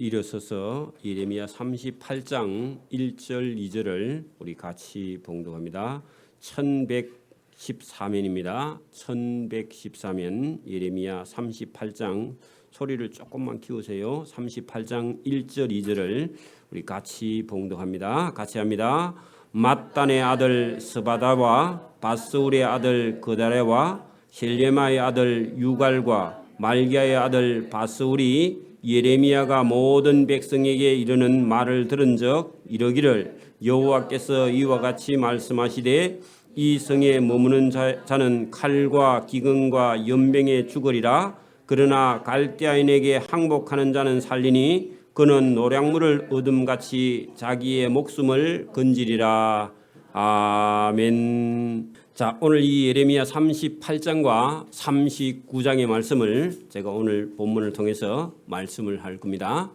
일어서서 예레미야 38장 1절 2절을 우리 같이 봉독합니다. 1114면입니다. 1114면 예레미야 38장 소리를 조금만 키우세요. 38장 1절 2절을 우리 같이 봉독합니다. 같이 합니다. 맏단의 아들 스바다와 바스울의 아들 그다레와 셀레마의 아들 유갈과 말기야의 아들 바스울이 예레미야가 모든 백성에게 이르는 말을 들은즉 이르기를 여호와께서 이와 같이 말씀하시되 이 성에 머무는 자는 칼과 기근과 연병에 죽으리라. 그러나 갈대아인에게 항복하는 자는 살리니 그는 노량물을 얻음같이 자기의 목숨을 건지리라. 아멘. 자, 오늘 이 예레미야 38장과 39장의 말씀을 제가 오늘 본문을 통해서 말씀을 할 겁니다.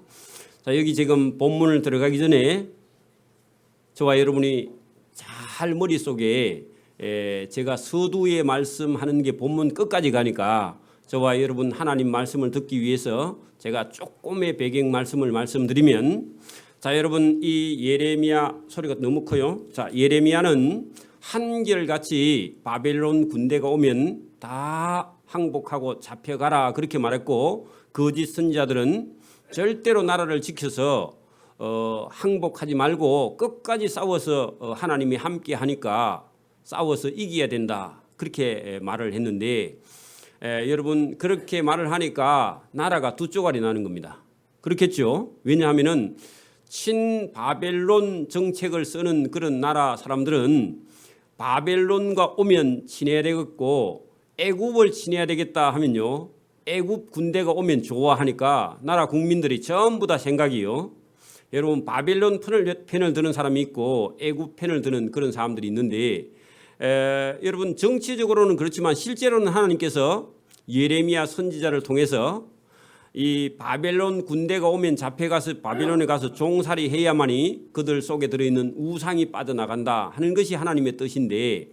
자, 여기 지금 본문을 들어가기 전에 저와 여러분이 잘 머릿속에 제가 서두에 말씀하는 게 본문 끝까지 가니까 저와 여러분 하나님 말씀을 듣기 위해서 제가 조금의 배경 말씀을 말씀드리면, 자, 여러분 이 예레미야 소리가 너무 커요. 자, 예레미야는 한결같이 바벨론 군대가 오면 다 항복하고 잡혀가라 그렇게 말했고, 거짓 선지자들은 절대로 나라를 지켜서 항복하지 말고 끝까지 싸워서 하나님이 함께 하니까 싸워서 이겨야 된다 그렇게 말을 했는데, 여러분 그렇게 말을 하니까 나라가 두 쪼가리 나는 겁니다. 그렇겠죠. 왜냐하면은 친바벨론 정책을 쓰는 그런 나라 사람들은 바벨론과 오면 친해야 되겠고 애굽을 친해야 되겠다 하면요, 애굽 군대가 오면 좋아하니까 나라 국민들이 전부 다 생각이요, 여러분 바벨론 편을 드는 사람이 있고 애굽 편을 드는 그런 사람들이 있는데, 여러분 정치적으로는 그렇지만 실제로는 하나님께서 예레미야 선지자를 통해서 이 바벨론 군대가 오면 잡혀가서 바벨론에 가서 종살이 해야만이 그들 속에 들어있는 우상이 빠져나간다 하는 것이 하나님의 뜻인데,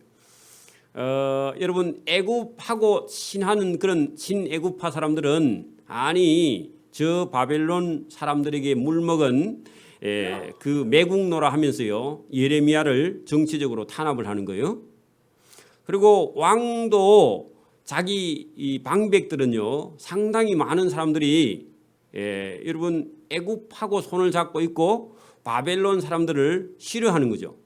여러분 애굽하고 친하는 그런 친애굽파 사람들은 아니 저 바벨론 사람들에게 물먹은 그 매국노라 하면서요 예레미야를 정치적으로 탄압을 하는 거예요. 그리고 왕도 자기 이 방백들은요 상당히 많은 사람들이 여러분 애굽하고 손을 잡고 있고 바벨론 사람들을 싫어하는 거죠.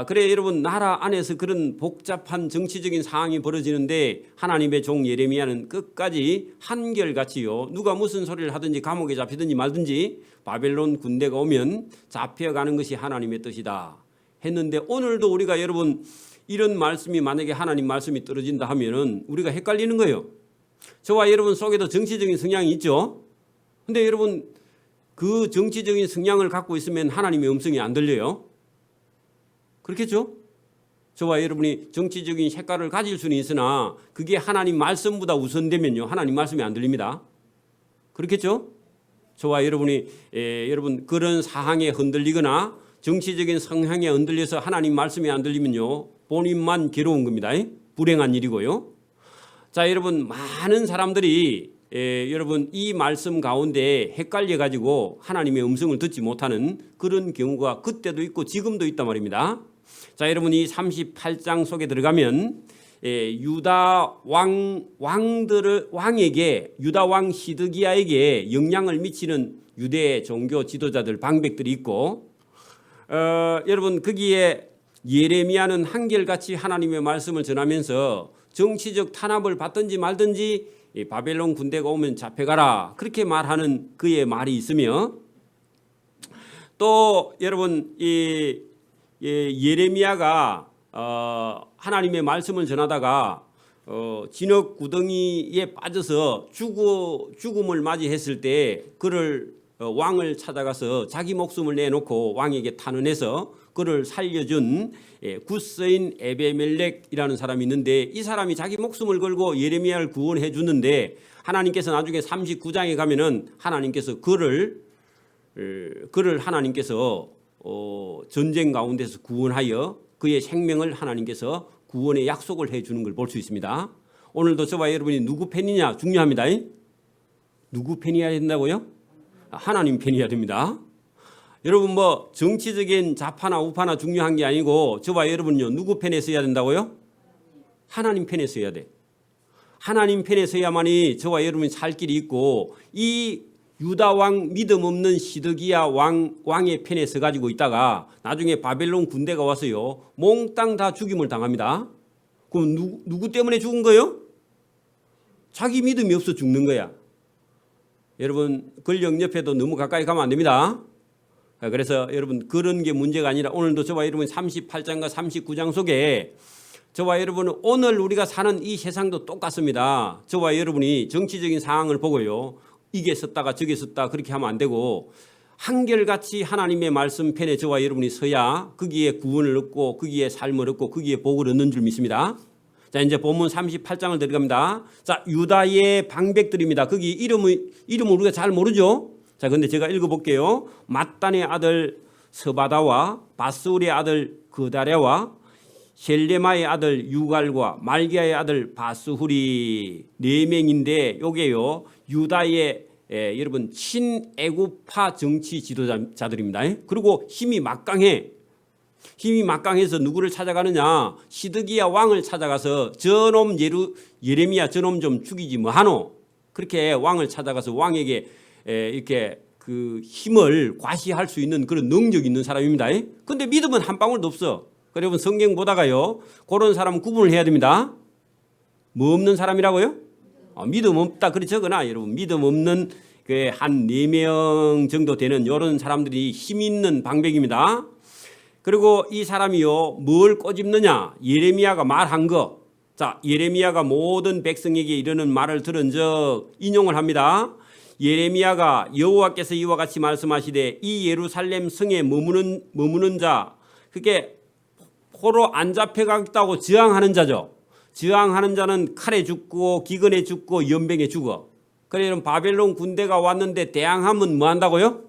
그래 여러분 나라 안에서 그런 복잡한 정치적인 상황이 벌어지는데 하나님의 종 예레미야는 끝까지 한결같이요, 누가 무슨 소리를 하든지 감옥에 잡히든지 말든지 바벨론 군대가 오면 잡혀가는 것이 하나님의 뜻이다 했는데, 오늘도 우리가 여러분 이런 말씀이 만약에 하나님 말씀이 떨어진다 하면은 우리가 헷갈리는 거예요. 저와 여러분 속에도 정치적인 성향이 있죠. 근데 여러분 그 정치적인 성향을 갖고 있으면 하나님의 음성이 안 들려요. 그렇겠죠? 저와 여러분이 정치적인 색깔을 가질 수는 있으나 그게 하나님 말씀보다 우선되면요 하나님 말씀이 안 들립니다. 그렇겠죠? 저와 여러분이 여러분 그런 사항에 흔들리거나 정치적인 성향에 흔들려서 하나님 말씀이 안 들리면요 본인만 괴로운 겁니다. 불행한 일이고요. 자, 여러분 많은 사람들이 여러분 이 말씀 가운데 헷갈려 가지고 하나님의 음성을 듣지 못하는 그런 경우가 그때도 있고 지금도 있단 말입니다. 자, 여러분 이 38장 속에 들어가면 유다 왕에게, 유다 왕 시드기야에게 영향을 미치는 유대 종교 지도자들 방백들이 있고, 여러분 거기에 예레미야는 한결같이 하나님의 말씀을 전하면서 정치적 탄압을 받든지 말든지 바벨론 군대가 오면 잡혀가라 그렇게 말하는 그의 말이 있으며, 또 여러분 이 예레미야가 하나님의 말씀을 전하다가 진흙 구덩이에 빠져서 죽음을 맞이했을 때 그를 왕을 찾아가서 자기 목숨을 내놓고 왕에게 탄원해서 그를 살려준 굿서인 에베멜렉이라는 사람이 있는데, 이 사람이 자기 목숨을 걸고 예레미야를 구원해 주는데 하나님께서 나중에 39장에 가면은 하나님께서 그를 하나님께서 전쟁 가운데서 구원하여 그의 생명을 하나님께서 구원의 약속을 해 주는 걸 볼 수 있습니다. 오늘도 저와 여러분이 누구 팬이냐 중요합니다. 누구 팬이어야 된다고요? 하나님 편이어야 됩니다. 여러분 뭐 정치적인 좌파나 우파나 중요한 게 아니고 저와 여러분요 누구 편에 서야 된다고요? 하나님 편에 서야 돼. 하나님 편에 서야만이 저와 여러분이 살 길이 있고 이 유다 왕 믿음 없는 시드기야 왕의 편에 서 가지고 있다가 나중에 바벨론 군대가 와서요 몽땅 다 죽임을 당합니다. 그럼 누구 때문에 죽은 거예요? 자기 믿음이 없어 죽는 거야. 여러분 권력 옆에도 너무 가까이 가면 안 됩니다. 그래서 여러분 그런 게 문제가 아니라 오늘도 저와 여러분 38장과 39장 속에 저와 여러분은 오늘 우리가 사는 이 세상도 똑같습니다. 저와 여러분이 정치적인 상황을 보고요. 이게 썼다가 저게 썼다 그렇게 하면 안 되고 한결같이 하나님의 말씀 편에 저와 여러분이 서야 거기에 구원을 얻고 거기에 삶을 얻고 거기에 복을 얻는 줄 믿습니다. 자 이제 본문 38장을 들어갑니다. 자 유다의 방백들입니다. 거기 이름을 우리가 잘 모르죠. 자 근데 제가 읽어볼게요. 맏단의 아들 서바다와 바스울의 아들 그다랴와 셀레마의 아들 유갈과 말기야의 아들 바스훌이 4명인데 요게요 유다의 여러분 친애굽파 정치 지도자들입니다. 그리고 힘이 막강해서 누구를 찾아가느냐 시드기야 왕을 찾아가서 저놈 예레미야 저놈 좀 죽이지 뭐하노 그렇게 왕을 찾아가서 왕에게 이렇게 그 힘을 과시할 수 있는 그런 능력 있는 사람입니다. 근데 믿음은 한 방울도 없어. 여러분 성경 보다가요 그런 사람 구분을 해야 됩니다. 뭐 없는 사람이라고요? 믿음 없다 그래 적으나 여러분 믿음 없는 한 4명 정도 되는 이런 사람들이 힘 있는 방백입니다. 그리고 이 사람이요 뭘 꼬집느냐 예레미야가 말한 거. 자 예레미야가 모든 백성에게 이르는 말을 들은 적 인용을 합니다. 예레미야가 여호와께서 이와 같이 말씀하시되 이 예루살렘 성에 머무는 자 그게 포로 안 잡혀갔다고 저항하는 자죠. 저항하는 자는 칼에 죽고 기근에 죽고 연병에 죽어. 그래 여러분 바벨론 군대가 왔는데 대항하면 뭐 한다고요?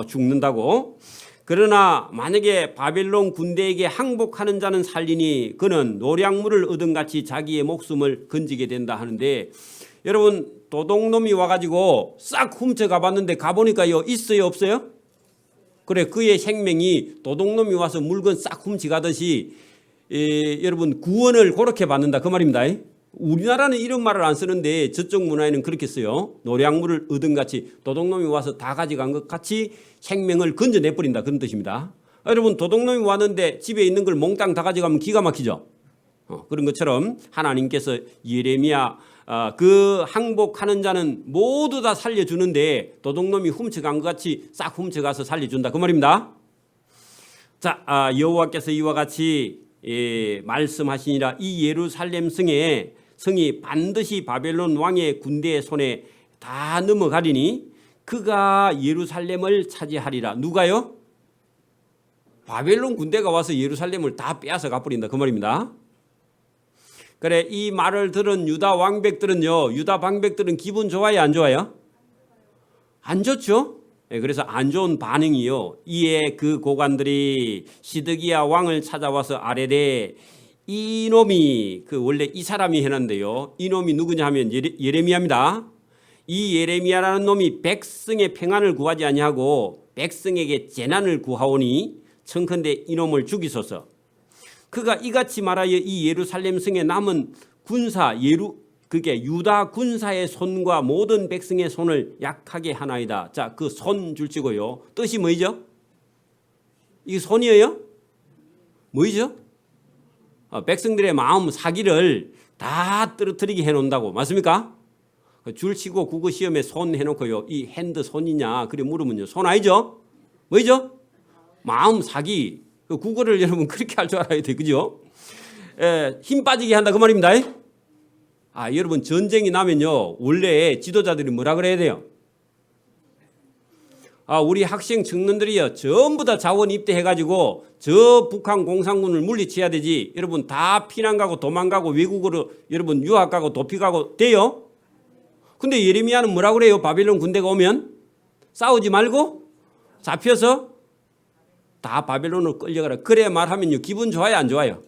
죽는다고. 그러나 만약에 바벨론 군대에게 항복하는 자는 살리니 그는 노량물을 얻은 같이 자기의 목숨을 건지게 된다 하는데 여러분 도둑놈이 와가지고 싹 훔쳐가 봤는데 가보니까요 있어요 없어요? 그래 그의 생명이 도둑놈이 와서 물건 싹 훔쳐가듯이 여러분 구원을 그렇게 받는다 그 말입니다. 우리나라는 이런 말을 안 쓰는데 저쪽 문화에는 그렇게 써요. 노량물을 얻은 같이 도둑놈이 와서 다 가져간 것 같이 생명을 건져내버린다 그런 뜻입니다. 여러분 도둑놈이 왔는데 집에 있는 걸 몽땅 다 가져가면 기가 막히죠. 그런 것처럼 하나님께서 예레미야 그 항복하는 자는 모두 다 살려주는데 도둑놈이 훔쳐간 것 같이 싹 훔쳐가서 살려준다 그 말입니다. 자 여호와께서 이와 같이 말씀하시니라 이 예루살렘 성이 반드시 바벨론 왕의 군대의 손에 다 넘어가리니 그가 예루살렘을 차지하리라. 누가요? 바벨론 군대가 와서 예루살렘을 다 빼앗아 가버린다 그 말입니다. 그래 이 말을 들은 유다 왕백들은요 유다 방백들은 기분 좋아요 안 좋아요? 안 좋죠. 그래서 안 좋은 반응이요. 이에 그 고관들이 시드기야 왕을 찾아와서 아뢰되 이놈이 원래 이 사람이 해놨는데요. 이놈이 누구냐 하면 예레미야입니다. 이 예레미야라는 놈이 백성의 평안을 구하지 아니하고 백성에게 재난을 구하오니 청컨대 이놈을 죽이소서. 그가 이같이 말하여 이 예루살렘 성에 남은 군사 그게 유다 군사의 손과 모든 백성의 손을 약하게 하나이다. 자, 그 손 줄치고요. 뜻이 뭐죠? 이게 손이에요? 뭐죠? 백성들의 마음 사기를 다 떨어뜨리게 해놓는다고. 맞습니까? 줄치고 국어 시험에 손 해놓고요. 이 핸드 손이냐 그래 물으면요. 손 아니죠? 뭐죠? 마음 사기. 국어를 여러분 그렇게 할 줄 알아야 돼. 그죠? 힘 빠지게 한다 그 말입니다. 여러분 전쟁이 나면요. 원래 지도자들이 뭐라 그래야 돼요? 우리 학생 청년들이요. 전부 다 자원 입대해가지고 저 북한 공산군을 물리쳐야 되지. 여러분 다 피난 가고 도망가고 외국으로 여러분 유학 가고 도피 가고 돼요? 근데 예레미야는 뭐라 그래요? 바벨론 군대가 오면 싸우지 말고 잡혀서 다 바벨론으로 끌려가라. 그래 말하면요. 기분 좋아요 안 좋아요?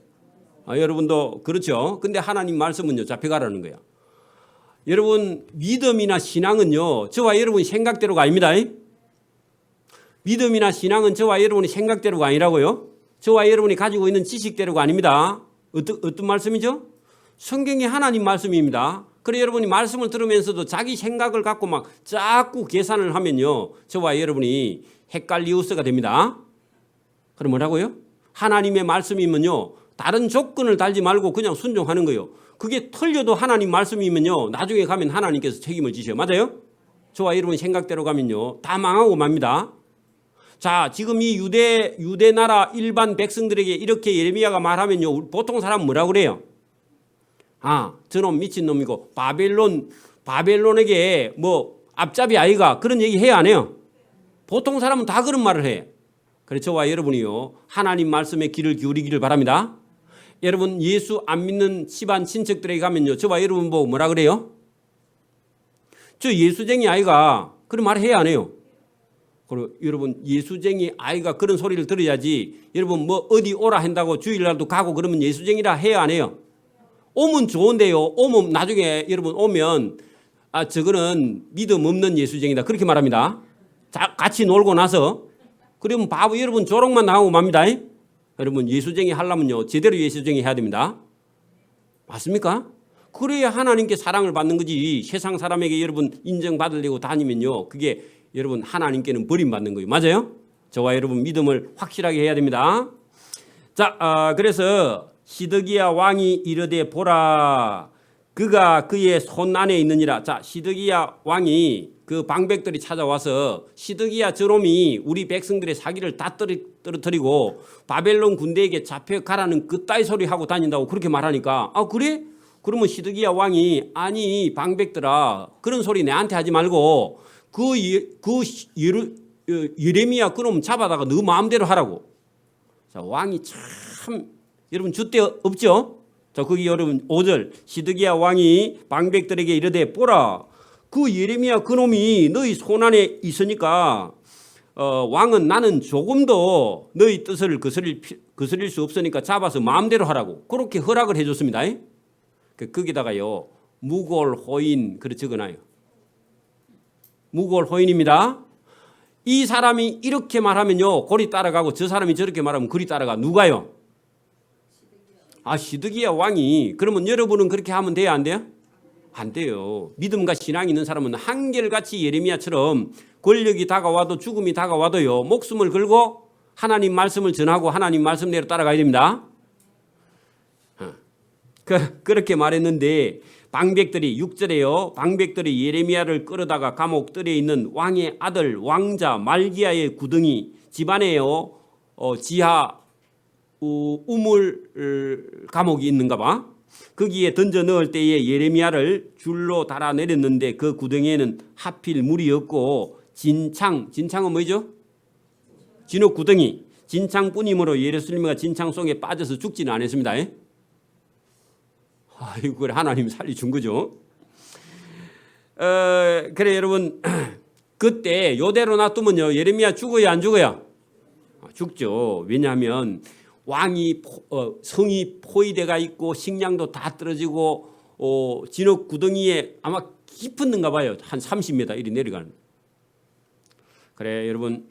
여러분도 그렇죠. 근데 하나님 말씀은요. 잡혀가라는 거예요. 여러분 믿음이나 신앙은요 저와 여러분이 생각대로가 아닙니다. 믿음이나 신앙은 저와 여러분이 생각대로가 아니라고요. 저와 여러분이 가지고 있는 지식대로가 아닙니다. 어떤 말씀이죠? 성경이 하나님 말씀입니다. 그래 여러분이 말씀을 들으면서도 자기 생각을 갖고 막 자꾸 계산을 하면요 저와 여러분이 헷갈리우스가 됩니다. 그럼 뭐라고요? 하나님의 말씀이면요 다른 조건을 달지 말고 그냥 순종하는 거예요. 그게 틀려도 하나님 말씀이면요 나중에 가면 하나님께서 책임을 지셔요. 맞아요? 저와 여러분 생각대로 가면요 다 망하고 맙니다. 자, 지금 이 유대 나라 일반 백성들에게 이렇게 예레미야가 말하면요 보통 사람은 뭐라고 그래요? 아, 저놈 미친놈이고 바벨론에게 뭐 앞잡이 아이가 그런 얘기 해야 안 해요? 보통 사람은 다 그런 말을 해. 그래서 저와 여러분이요 하나님 말씀에 귀를 기울이기를 바랍니다. 여러분 예수 안 믿는 집안 친척들에게 가면요 저와 여러분 보고 뭐라 그래요? 저 예수쟁이 아이가 그런 말 해야 안 해요? 그리고 여러분 예수쟁이 아이가 그런 소리를 들어야지 여러분 뭐 어디 오라 한다고 주일날도 가고 그러면 예수쟁이라 해야 안 해요? 오면 좋은데요. 오면 나중에 여러분 오면 아 저거는 믿음 없는 예수쟁이다 그렇게 말합니다. 자, 같이 놀고 나서 그러면 바보 여러분 조롱만 나오고 맙니다. 여러분 예수쟁이 하려면요 제대로 예수쟁이 해야 됩니다. 맞습니까? 그래야 하나님께 사랑을 받는 거지. 세상 사람에게 여러분 인정받으려고 다니면요 그게 여러분 하나님께는 버림받는 거예요. 맞아요? 저와 여러분 믿음을 확실하게 해야 됩니다. 자, 그래서 시드기야 왕이 이르되 보라 그가 그의 손 안에 있느니라. 자, 시드기야 왕이 그 방백들이 찾아와서 시드기야 저놈이 우리 백성들의 사기를 다 떨어뜨리고 바벨론 군대에게 잡혀가라는 그따위 소리 하고 다닌다고 그렇게 말하니까 아 그래? 그러면 시드기야 왕이 아니 방백들아 그런 소리 내한테 하지 말고 예레미야 그놈 잡아다가 너 마음대로 하라고. 자, 왕이 참 여러분 줏대 없죠? 자, 거기 여러분 5절 시드기야 왕이 방백들에게 이르되 보라 그 예레미야 그놈이 너희 손안에 있으니까 왕은 나는 조금도 너희 뜻을 거스릴 수 없으니까 잡아서 마음대로 하라고 그렇게 허락을 해줬습니다. 거기다가요 무골호인 그렇게 적어놔요. 무골호인입니다. 이 사람이 이렇게 말하면요 골이 따라가고 저 사람이 저렇게 말하면 골이 따라가. 누가요? 아 시드기야 왕이. 그러면 여러분은 그렇게 하면 돼요 안 돼요? 안 돼요. 믿음과 신앙이 있는 사람은 한결같이 예레미야처럼 권력이 다가와도 죽음이 다가와도요 목숨을 걸고 하나님 말씀을 전하고 하나님 말씀대로 따라가야 됩니다. 그렇게 말했는데 방백들이 6절에요 방백들이 예레미야를 끌어다가 감옥들에 있는 왕의 아들 왕자 말기야의 구덩이 집안에요 지하 우물 감옥이 있는가 봐. 거기에 던져 넣을 때에 예레미야를 줄로 달아 내렸는데 그 구덩이에는 하필 물이 없고 진창은 뭐죠? 진흙 구덩이 진창뿐이므로 예루살렘과 진창 속에 빠져서 죽지는 않았습니다. 아이고 그래 하나님 살려준 거죠. 그래 여러분 그때 요대로 놔두면요 예레미야 죽어야 안 죽어야? 죽죠. 왜냐하면 왕이 성이 포위대가 있고 식량도 다 떨어지고 진흙 구덩이에 아마 깊었는가 봐요. 한 30m 이리 내려가는. 그래 여러분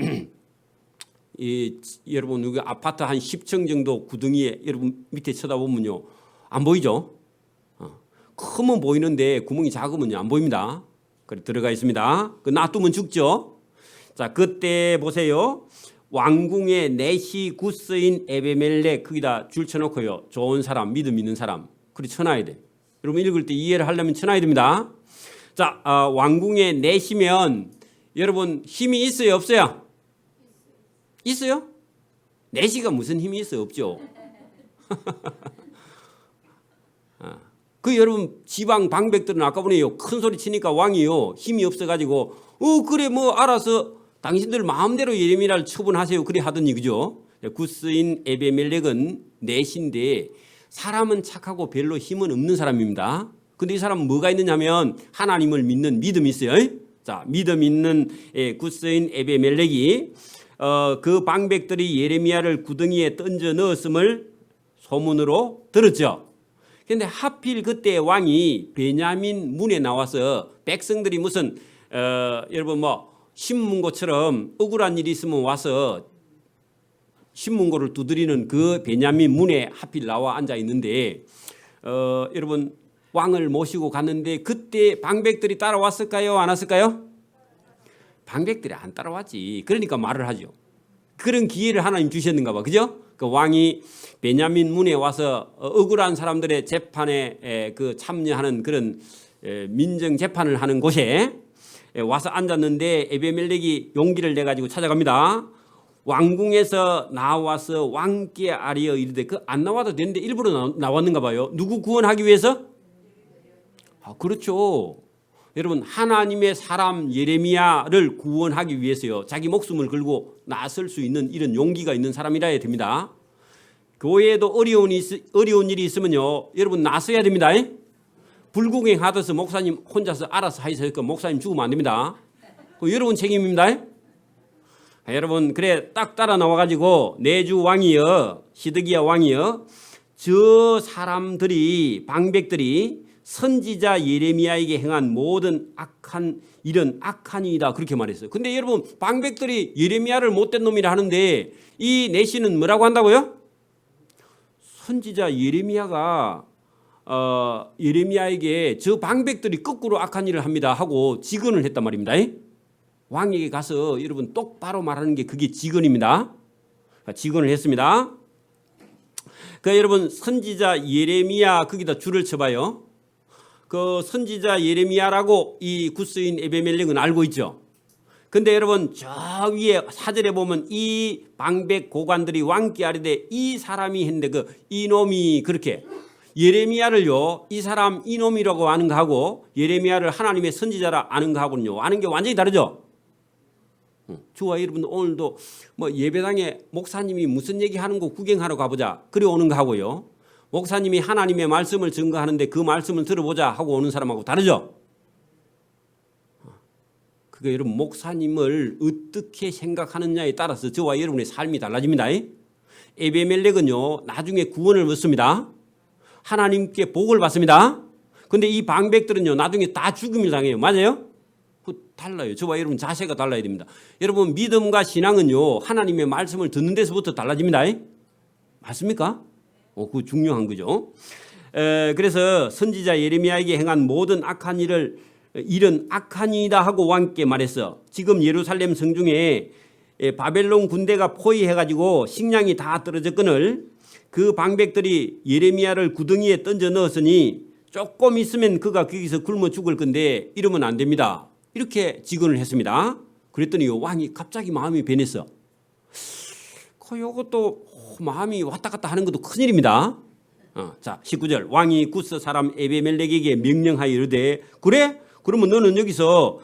여러분 여기 아파트 한 10층 정도 구덩이에 여러분 밑에 쳐다보면요 안 보이죠? 크면 보이는데 구멍이 작으면요 안 보입니다. 그래 들어가 있습니다. 그 놔두면 죽죠. 자 그때 보세요. 왕궁의 내시 구스인 에베멜렉 거기다 줄 쳐놓고요. 좋은 사람 믿음 있는 사람 그리 쳐놔야 돼. 여러분 읽을 때 이해를 하려면 쳐놔야 됩니다. 자 왕궁의 내시면 여러분 힘이 있어요 없어요? 있어요? 내시가 무슨 힘이 있어요? 없죠. 그 여러분 지방 방백들은 아까 보네요. 큰 소리 치니까 왕이요 힘이 없어가지고 그래 뭐 알아서 당신들 마음대로 예레미야를 처분하세요. 그래 하더니 그죠? 구스인 에베멜렉은 내시인데 사람은 착하고 별로 힘은 없는 사람입니다. 근데 이 사람은 뭐가 있느냐면 하나님을 믿는 믿음이 있어요. 자 믿음 있는 구스인 에베멜렉이 그 방백들이 예레미야를 구덩이에 던져 넣었음을 소문으로 들었죠. 근데 하필 그때 왕이 베냐민 문에 나와서 백성들이 무슨 여러분 뭐 신문고처럼 억울한 일이 있으면 와서 신문고를 두드리는 그 베냐민 문에 하필 나와 앉아 있는데 여러분 왕을 모시고 갔는데 그때 방백들이 따라왔을까요? 안 왔을까요? 방백들이 안 따라왔지. 그러니까 말을 하죠. 그런 기회를 하나님 주셨는가 봐. 그죠? 그 왕이 베냐민 문에 와서 억울한 사람들의 재판에 그 참여하는 그런 민정 재판을 하는 곳에 와서 앉았는데 에베멜렉이 용기를 내 가지고 찾아갑니다. 왕궁에서 나와서 왕께 아뢰어 이르되 그 안 나와도 되는데 일부러 나왔는가 봐요. 누구 구원하기 위해서? 그렇죠. 여러분 하나님의 사람 예레미야를 구원하기 위해서요. 자기 목숨을 걸고 나설 수 있는 이런 용기가 있는 사람이라야 됩니다. 교회에도 어려운 일이 있으면요. 여러분 나서야 됩니다. 불구경 하듯이 목사님 혼자서 알아서 하셔서 목사님 죽으면 안 됩니다. 여러분 책임입니다. 여러분 그래 딱 따라 나와가지고 내주 왕이여 시드기야 왕이여 저 사람들이 방백들이 선지자 예레미야에게 행한 모든 악한 일은 악한 일이다 그렇게 말했어요. 근데 여러분 방백들이 예레미야를 못된 놈이라 하는데 이 내시는 뭐라고 한다고요? 선지자 예레미야가 예레미야에게 저 방백들이 거꾸로 악한 일을 합니다 하고 직언을 했단 말입니다. 왕에게 가서 여러분 똑바로 말하는 게 그게 직언입니다. 직언을 했습니다. 그 여러분 선지자 예레미야 거기다 줄을 쳐봐요. 그 선지자 예레미야라고 이 구스인 에베멜렉은 알고 있죠. 근데 여러분 저 위에 사절에 보면 이 방백 고관들이 왕께 아뢰되 이 사람이 했는데 그 이놈이 그렇게 예레미야를요 이 사람 이놈이라고 아는 거하고 예레미야를 하나님의 선지자라 아는 거하고는요 아는 게 완전히 다르죠. 주와 여러분 오늘도 뭐 예배당에 목사님이 무슨 얘기하는 거 구경하러 가보자 그래 오는 거 하고요. 목사님이 하나님의 말씀을 증거하는데 그 말씀을 들어보자 하고 오는 사람하고 다르죠. 그게 여러분 목사님을 어떻게 생각하느냐에 따라서 저와 여러분의 삶이 달라집니다. 에베멜렉은요 나중에 구원을 얻습니다. 하나님께 복을 받습니다. 그런데 이 방백들은요 나중에 다 죽음을 당해요. 맞아요? 달라요. 저와 여러분 자세가 달라야 됩니다. 여러분 믿음과 신앙은요 하나님의 말씀을 듣는 데서부터 달라집니다. 맞습니까? 그거 중요한 거죠. 그래서 선지자 예레미야에게 행한 모든 악한 일은 악한 일이다 하고 왕께 말했어. 지금 예루살렘 성중에 바벨론 군대가 포위해가지고 식량이 다 떨어졌거늘 그 방백들이 예레미야를 구덩이에 던져 넣었으니 조금 있으면 그가 거기서 굶어 죽을 건데 이러면 안 됩니다. 이렇게 직언을 했습니다. 그랬더니 왕이 갑자기 마음이 변했어. 이것도 마음이 왔다 갔다 하는 것도 큰일입니다. 자 19절 왕이 구스 사람 에베멜렉에게 명령하여 이르되 그래? 그러면 너는 여기서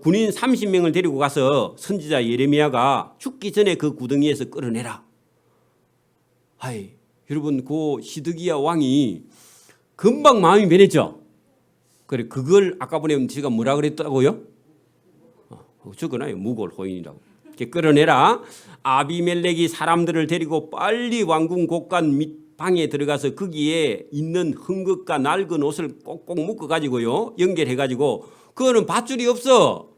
군인 30명을 데리고 가서 선지자 예레미야가 죽기 전에 그 구덩이에서 끌어내라. 여러분 그 시드기야 왕이 금방 마음이 변했죠. 그래 그걸 아까 보면 제가 뭐라 그랬다고요? 적어놔요. 무골 호인이라고. 이렇게 끌어내라. 아비멜렉이 사람들을 데리고 빨리 왕궁 곳간 밑 방에 들어가서 거기에 있는 헝겊과 낡은 옷을 꼭꼭 묶어 가지고요 연결해 가지고 그거는 밧줄이 없어.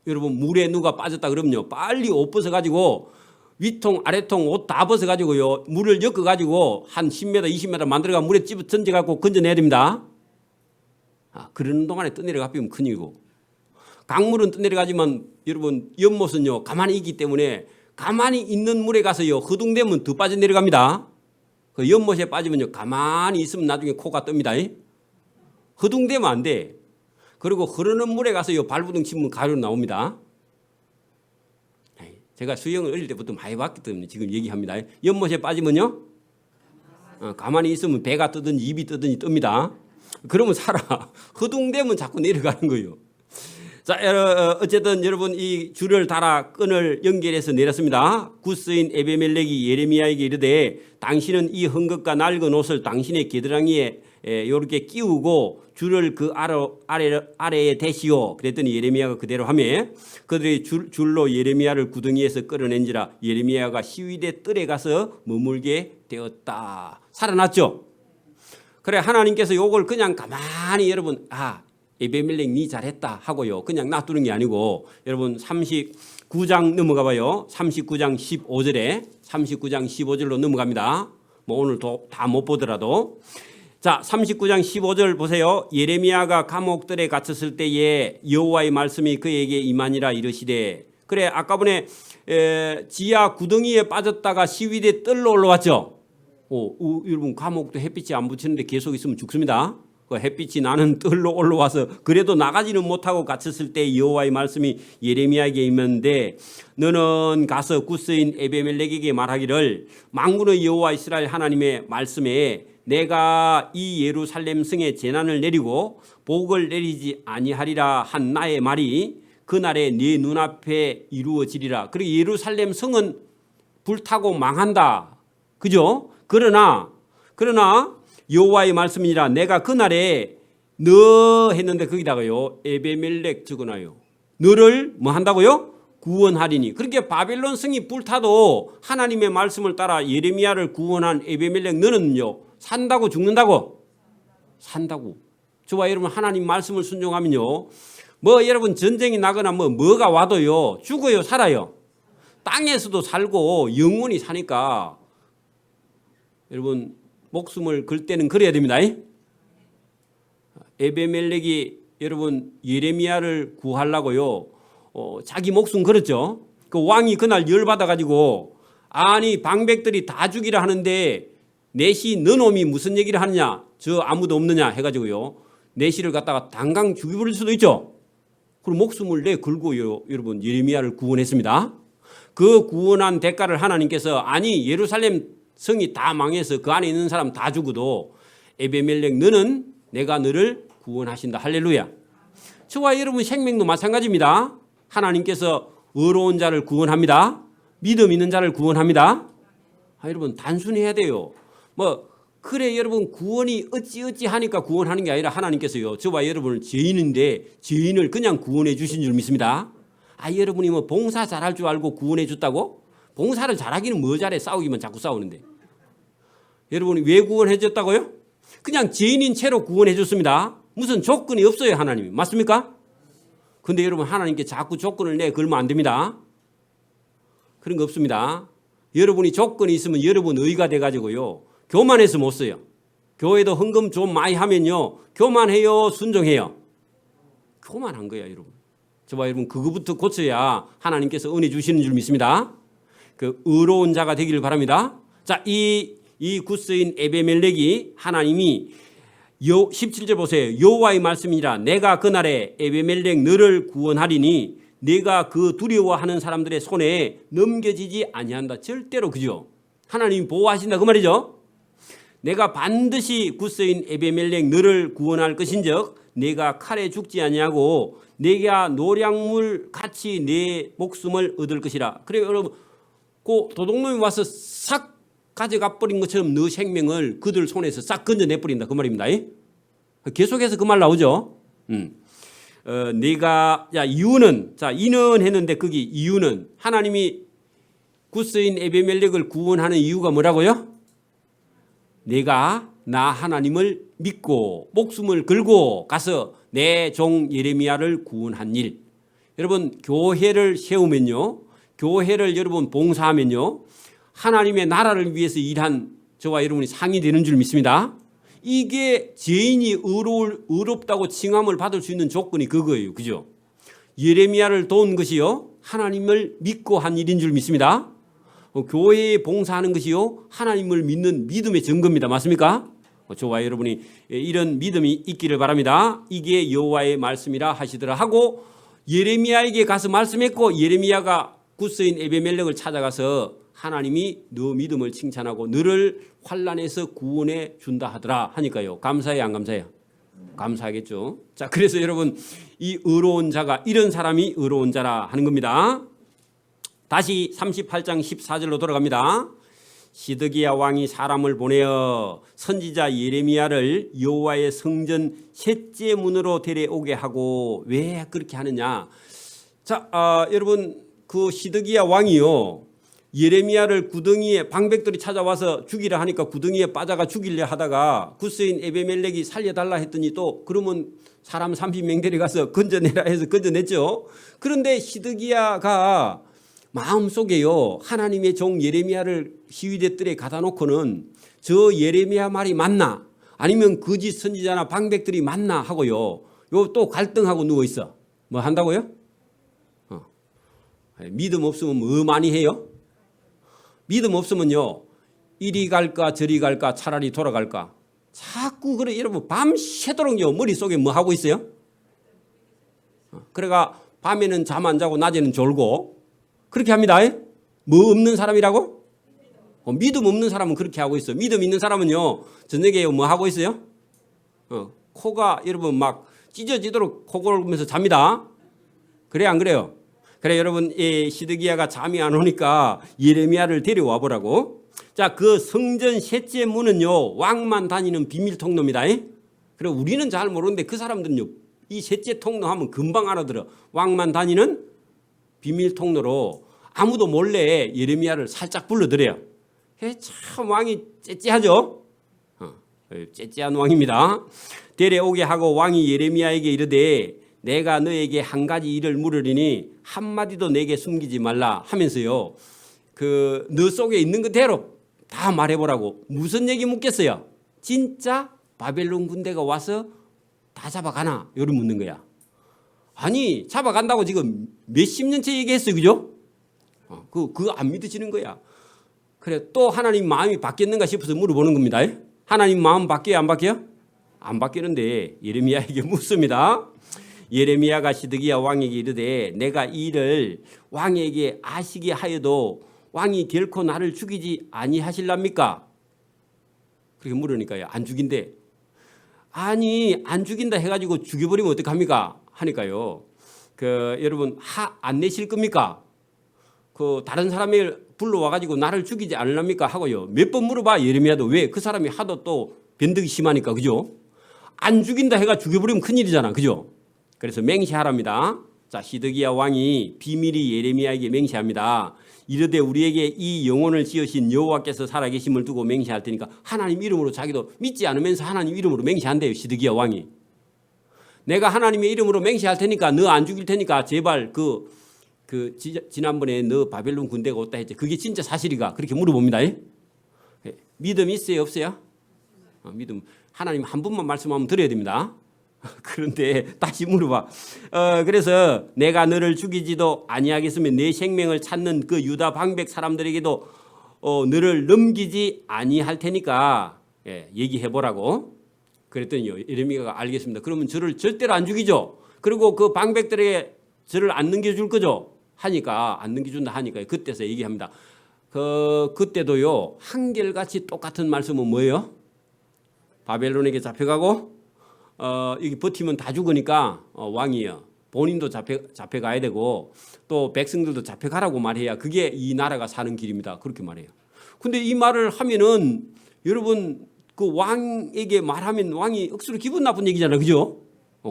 여러분 물에 누가 빠졌다 그러면요 빨리 옷 벗어 가지고 위통 아래통 옷 다 벗어 가지고요 물을 엮어 가지고 한 10m 20m 만들어가 물에 집어 던져 갖고 건져내야 됩니다. 그러는 동안에 떠내려가 버리면 큰일이고 강물은 떠내려가지만 여러분 연못은요 가만히 있기 때문에 가만히 있는 물에 가서요 허둥대면 더 빠져내려갑니다. 그 연못에 빠지면요 가만히 있으면 나중에 코가 뜹니다. 허둥대면 안 돼. 그리고 흐르는 물에 가서요 발부둥 치면 가루 나옵니다. 제가 수영을 어릴 때부터 많이 봤기 때문에 지금 얘기합니다. 연못에 빠지면요 가만히 있으면 배가 뜨든지 입이 뜨든지 뜹니다. 그러면 살아. 허둥대면 자꾸 내려가는 거예요. 자, 어쨌든 여러분 이 줄을 달아 끈을 연결해서 내렸습니다. 구스인 에베멜렉이 예레미야에게 이르되 당신은 이 헝겊과 낡은 옷을 당신의 겨드랑이에 이렇게 끼우고 줄을 그 아래에 대시오. 그랬더니 예레미야가 그대로 하며 그들이 줄로 예레미야를 구덩이에서 끌어낸지라 예레미야가 시위대 뜰에 가서 머물게 되었다. 살아났죠. 그래 하나님께서 요걸 그냥 가만히 여러분 에베멜렉 니 잘했다 하고요. 그냥 놔두는 게 아니고 여러분 39장 넘어가 봐요. 39장 15절로 넘어갑니다. 뭐 오늘도 다 못 보더라도 자 39장 15절 보세요. 예레미야가 감옥들에 갇혔을 때에 여호와의 말씀이 그에게 임하니라 이르시되 그래 아까 전에 지하 구덩이에 빠졌다가 시위대 뜰로 올라왔죠. 여러분 감옥도 햇빛이 안 붙이는데 계속 있으면 죽습니다. 그 햇빛이 나는 뜰로 올라와서 그래도 나가지는 못하고 갇혔을 때 여호와의 말씀이 예레미야에게 임했는데 너는 가서 구스인 에베멜렉에게 말하기를 만군의 여호와 이스라엘 하나님의 말씀에 내가 이 예루살렘 성에 재난을 내리고 복을 내리지 아니하리라 한 나의 말이 그날에 네 눈앞에 이루어지리라. 그리고 예루살렘 성은 불타고 망한다. 그죠? 그러나 여호와의 말씀이니라 내가 그날에 너 했는데 거기다가요 에베멜렉 적어놔요. 너를 뭐 한다고요? 구원하리니. 그렇게 바벨론 성이 불타도 하나님의 말씀을 따라 예레미야를 구원한 에베멜렉 너는요 산다고 죽는다고? 산다고. 저와 여러분 하나님 말씀을 순종하면요 뭐 여러분 전쟁이 나거나 뭐가 와도요 죽어요 살아요? 땅에서도 살고 영원히 사니까 여러분 목숨을 걸 때는 그래야 됩니다. 에베멜렉이 여러분 예레미야를 구하려고요 자기 목숨 걸었죠. 그 왕이 그날 열받아 가지고 아니 방백들이 다 죽이라 하는데 내시 너놈이 무슨 얘기를 하느냐 저 아무도 없느냐 해가지고요 내시를 갖다가 당장 죽여버릴 수도 있죠. 그리고 목숨을 내 걸고요 여러분 예레미야를 구원했습니다. 그 구원한 대가를 하나님께서 아니 예루살렘 성이 다 망해서 그 안에 있는 사람 다 죽어도 에베멜렉 너는 내가 너를 구원하신다. 할렐루야. 저와 여러분 생명도 마찬가지입니다. 하나님께서 의로운 자를 구원합니다. 믿음 있는 자를 구원합니다. 여러분 단순해야 돼요. 그래 여러분 구원이 어찌 하니까 구원하는 게 아니라 하나님께서요 저와 여러분을 죄인인데 죄인을 그냥 구원해 주신 줄 믿습니다. 여러분이 봉사 잘할 줄 알고 구원해 줬다고? 봉사를 잘하기는 뭐 잘해 싸우기만 자꾸 싸우는데 여러분이 왜 구원해 줬다고요? 그냥 죄인인 채로 구원해 줬습니다. 무슨 조건이 없어요 하나님이. 맞습니까? 근데 여러분 하나님께 자꾸 조건을 내 걸면 안 됩니다. 그런 거 없습니다. 여러분이 조건이 있으면 여러분 의가 돼가지고요 교만해서 못 써요. 교회도 헌금 좀 많이 하면요 교만해요 순종해요? 교만한 거야 여러분. 저와 여러분 그거부터 고쳐야 하나님께서 은혜 주시는 줄 믿습니다. 그 의로운 자가 되기를 바랍니다. 자, 이 구스인 에베멜렉이 하나님이 17절 보세요. 여호와의 말씀이니라 내가 그날에 에베멜렉 너를 구원하리니 내가 그 두려워하는 사람들의 손에 넘겨지지 아니한다. 절대로 그죠? 하나님이 보호하신다 그 말이죠. 내가 반드시 구스인 에베멜렉 너를 구원할 것인즉 내가 칼에 죽지 아니하고 내가 노량물 같이 내 목숨을 얻을 것이라. 그래요 여러분 그 도둑놈이 와서 싹 가져가 버린 것처럼 너 생명을 그들 손에서 싹 건져내 버린다 그 말입니다. 계속해서 그 말 나오죠. 네가 이유는 이는 했는데 거기 이유는 하나님이 구스인 에베멜렉을 구원하는 이유가 뭐라고요? 내가 나 하나님을 믿고 목숨을 걸고 가서 내 종 예레미야를 구원한 일. 여러분 교회를 세우면요 교회를 여러분 봉사하면요 하나님의 나라를 위해서 일한 저와 여러분이 상이 되는 줄 믿습니다. 이게 죄인이 의롭다고 칭함을 받을 수 있는 조건이 그거예요. 그죠? 예레미야를 도운 것이요 하나님을 믿고 한 일인 줄 믿습니다. 교회에 봉사하는 것이요 하나님을 믿는 믿음의 증거입니다. 맞습니까? 저와 여러분이 이런 믿음이 있기를 바랍니다. 이게 여호와의 말씀이라 하시더라 하고 예레미야에게 가서 말씀했고 예레미야가 구스인 에베멜렉을 찾아가서 하나님이 너 믿음을 칭찬하고 너를 환난에서 구원해 준다 하더라 하니까요. 감사해요 안 감사해요? 감사하겠죠. 자 그래서 여러분 이 의로운 자가 이런 사람이 의로운 자라 하는 겁니다. 다시 38장 14절로 돌아갑니다. 시드기야 왕이 사람을 보내어 선지자 예레미야를 여호와의 성전 셋째 문으로 데려오게 하고, 왜 그렇게 하느냐? 자, 여러분, 그 시드기야 왕이요, 예레미야를 구덩이에 방백들이 찾아와서 죽이라 하니까 구덩이에 빠져가 죽이려 하다가 구스인 에베멜렉이 살려달라 했더니 또 그러면 사람 30명 데려가서 건져내라 해서 건져냈죠. 그런데 시드기야가 마음속에요, 하나님의 종 예레미야를 시위대 뜰에 가다 놓고는 저 예레미야 말이 맞나 아니면 거짓 선지자나 방백들이 맞나 하고요, 요 또 갈등하고 누워 있어. 뭐 한다고요? 믿음 없으면 뭐 많이 해요? 믿음 없으면요, 이리 갈까 저리 갈까 차라리 돌아갈까 자꾸 그래. 여러분 밤새도록요 머릿속에 뭐 하고 있어요? 그래가 밤에는 잠 안 자고 낮에는 졸고 그렇게 합니다. 뭐 없는 사람이라고? 믿음 없는 사람은 그렇게 하고 있어요. 믿음 있는 사람은요 저녁에 뭐 하고 있어요? 코가 여러분 막 찢어지도록 코 골면서 잡니다. 그래 안 그래요? 그래 여러분, 시드기야가 잠이 안 오니까 예레미야를 데려와 보라고. 자, 그 성전 셋째 문은요 왕만 다니는 비밀 통로입니다. 그래 우리는 잘 모르는데 그 사람들은요 이 셋째 통로 하면 금방 알아들어. 왕만 다니는 비밀 통로로 아무도 몰래 예레미야를 살짝 불러들여요. 참 왕이 째째하죠. 째째한 왕입니다. 데려오게 하고 왕이 예레미야에게 이르되 내가 너에게 한 가지 일을 물으리니 한마디도 내게 숨기지 말라 하면서요, 그 너 속에 있는 그대로 다 말해보라고. 무슨 얘기 묻겠어요? 진짜 바벨론 군대가 와서 다 잡아가나? 요를 묻는 거야. 아니 잡아간다고 지금 몇십 년째 얘기했어요, 그죠? 그거 안 믿어지는 거야. 그래 또 하나님 마음이 바뀌었는가 싶어서 물어보는 겁니다. 하나님 마음 바뀌어요 안 바뀌어요? 안 바뀌는데 예레미야에게 묻습니다. 예레미야가 시드기야 왕에게 이르되 내가 이 일을 왕에게 아시게 하여도 왕이 결코 나를 죽이지 아니하실랍니까? 그렇게 물으니까요 안 죽인대. 아니 안 죽인다 해가지고 죽여버리면 어떡합니까? 하니까요 여러분 화 안 내실 겁니까? 그 다른 사람을 불러와가지고 나를 죽이지 않을랍니까? 하고요 몇 번 물어봐. 예레미야도 왜? 그 사람이 하도 또 변덕이 심하니까, 그죠? 안 죽인다 해가 죽여버리면 큰일이잖아, 그죠? 그래서 맹세하랍니다. 자, 시드기야 왕이 비밀이 예레미야에게 맹세합니다. 이르되 우리에게 이 영혼을 지으신 여호와께서 살아계심을 두고 맹세할 테니까. 하나님 이름으로 자기도 믿지 않으면서 하나님 이름으로 맹세한대요, 시드기야 왕이. 내가 하나님의 이름으로 맹세할 테니까 너 안 죽일 테니까 제발 지난번에 너 바벨론 군대가 왔다 했지, 그게 진짜 사실이가? 그렇게 물어봅니다. 믿음 있어요 없어요? 믿음. 하나님 한 분만 말씀하면 드려야 됩니다. 그런데 다시 물어봐. 그래서 내가 너를 죽이지도 아니하겠으며 내 생명을 찾는 그 유다 방백 사람들에게도 너를 넘기지 아니할 테니까 얘기해 보라고. 그랬더니요 예레미야가 알겠습니다. 그러면 저를 절대로 안 죽이죠. 그리고 그 방백들에게 저를 안 넘겨줄 거죠. 하니까 안 넘겨준다 하니까 그때서 얘기합니다. 그때도요 한결같이 똑같은 말씀은 뭐예요? 바벨론에게 잡혀가고 여기 버티면 다 죽으니까 왕이요 본인도 잡혀가야 되고 또 백성들도 잡혀가라고 말해야 그게 이 나라가 사는 길입니다. 그렇게 말해요. 근데 이 말을 하면은 여러분 그 왕에게 말하면 왕이 억수로 기분 나쁜 얘기잖아요, 그죠?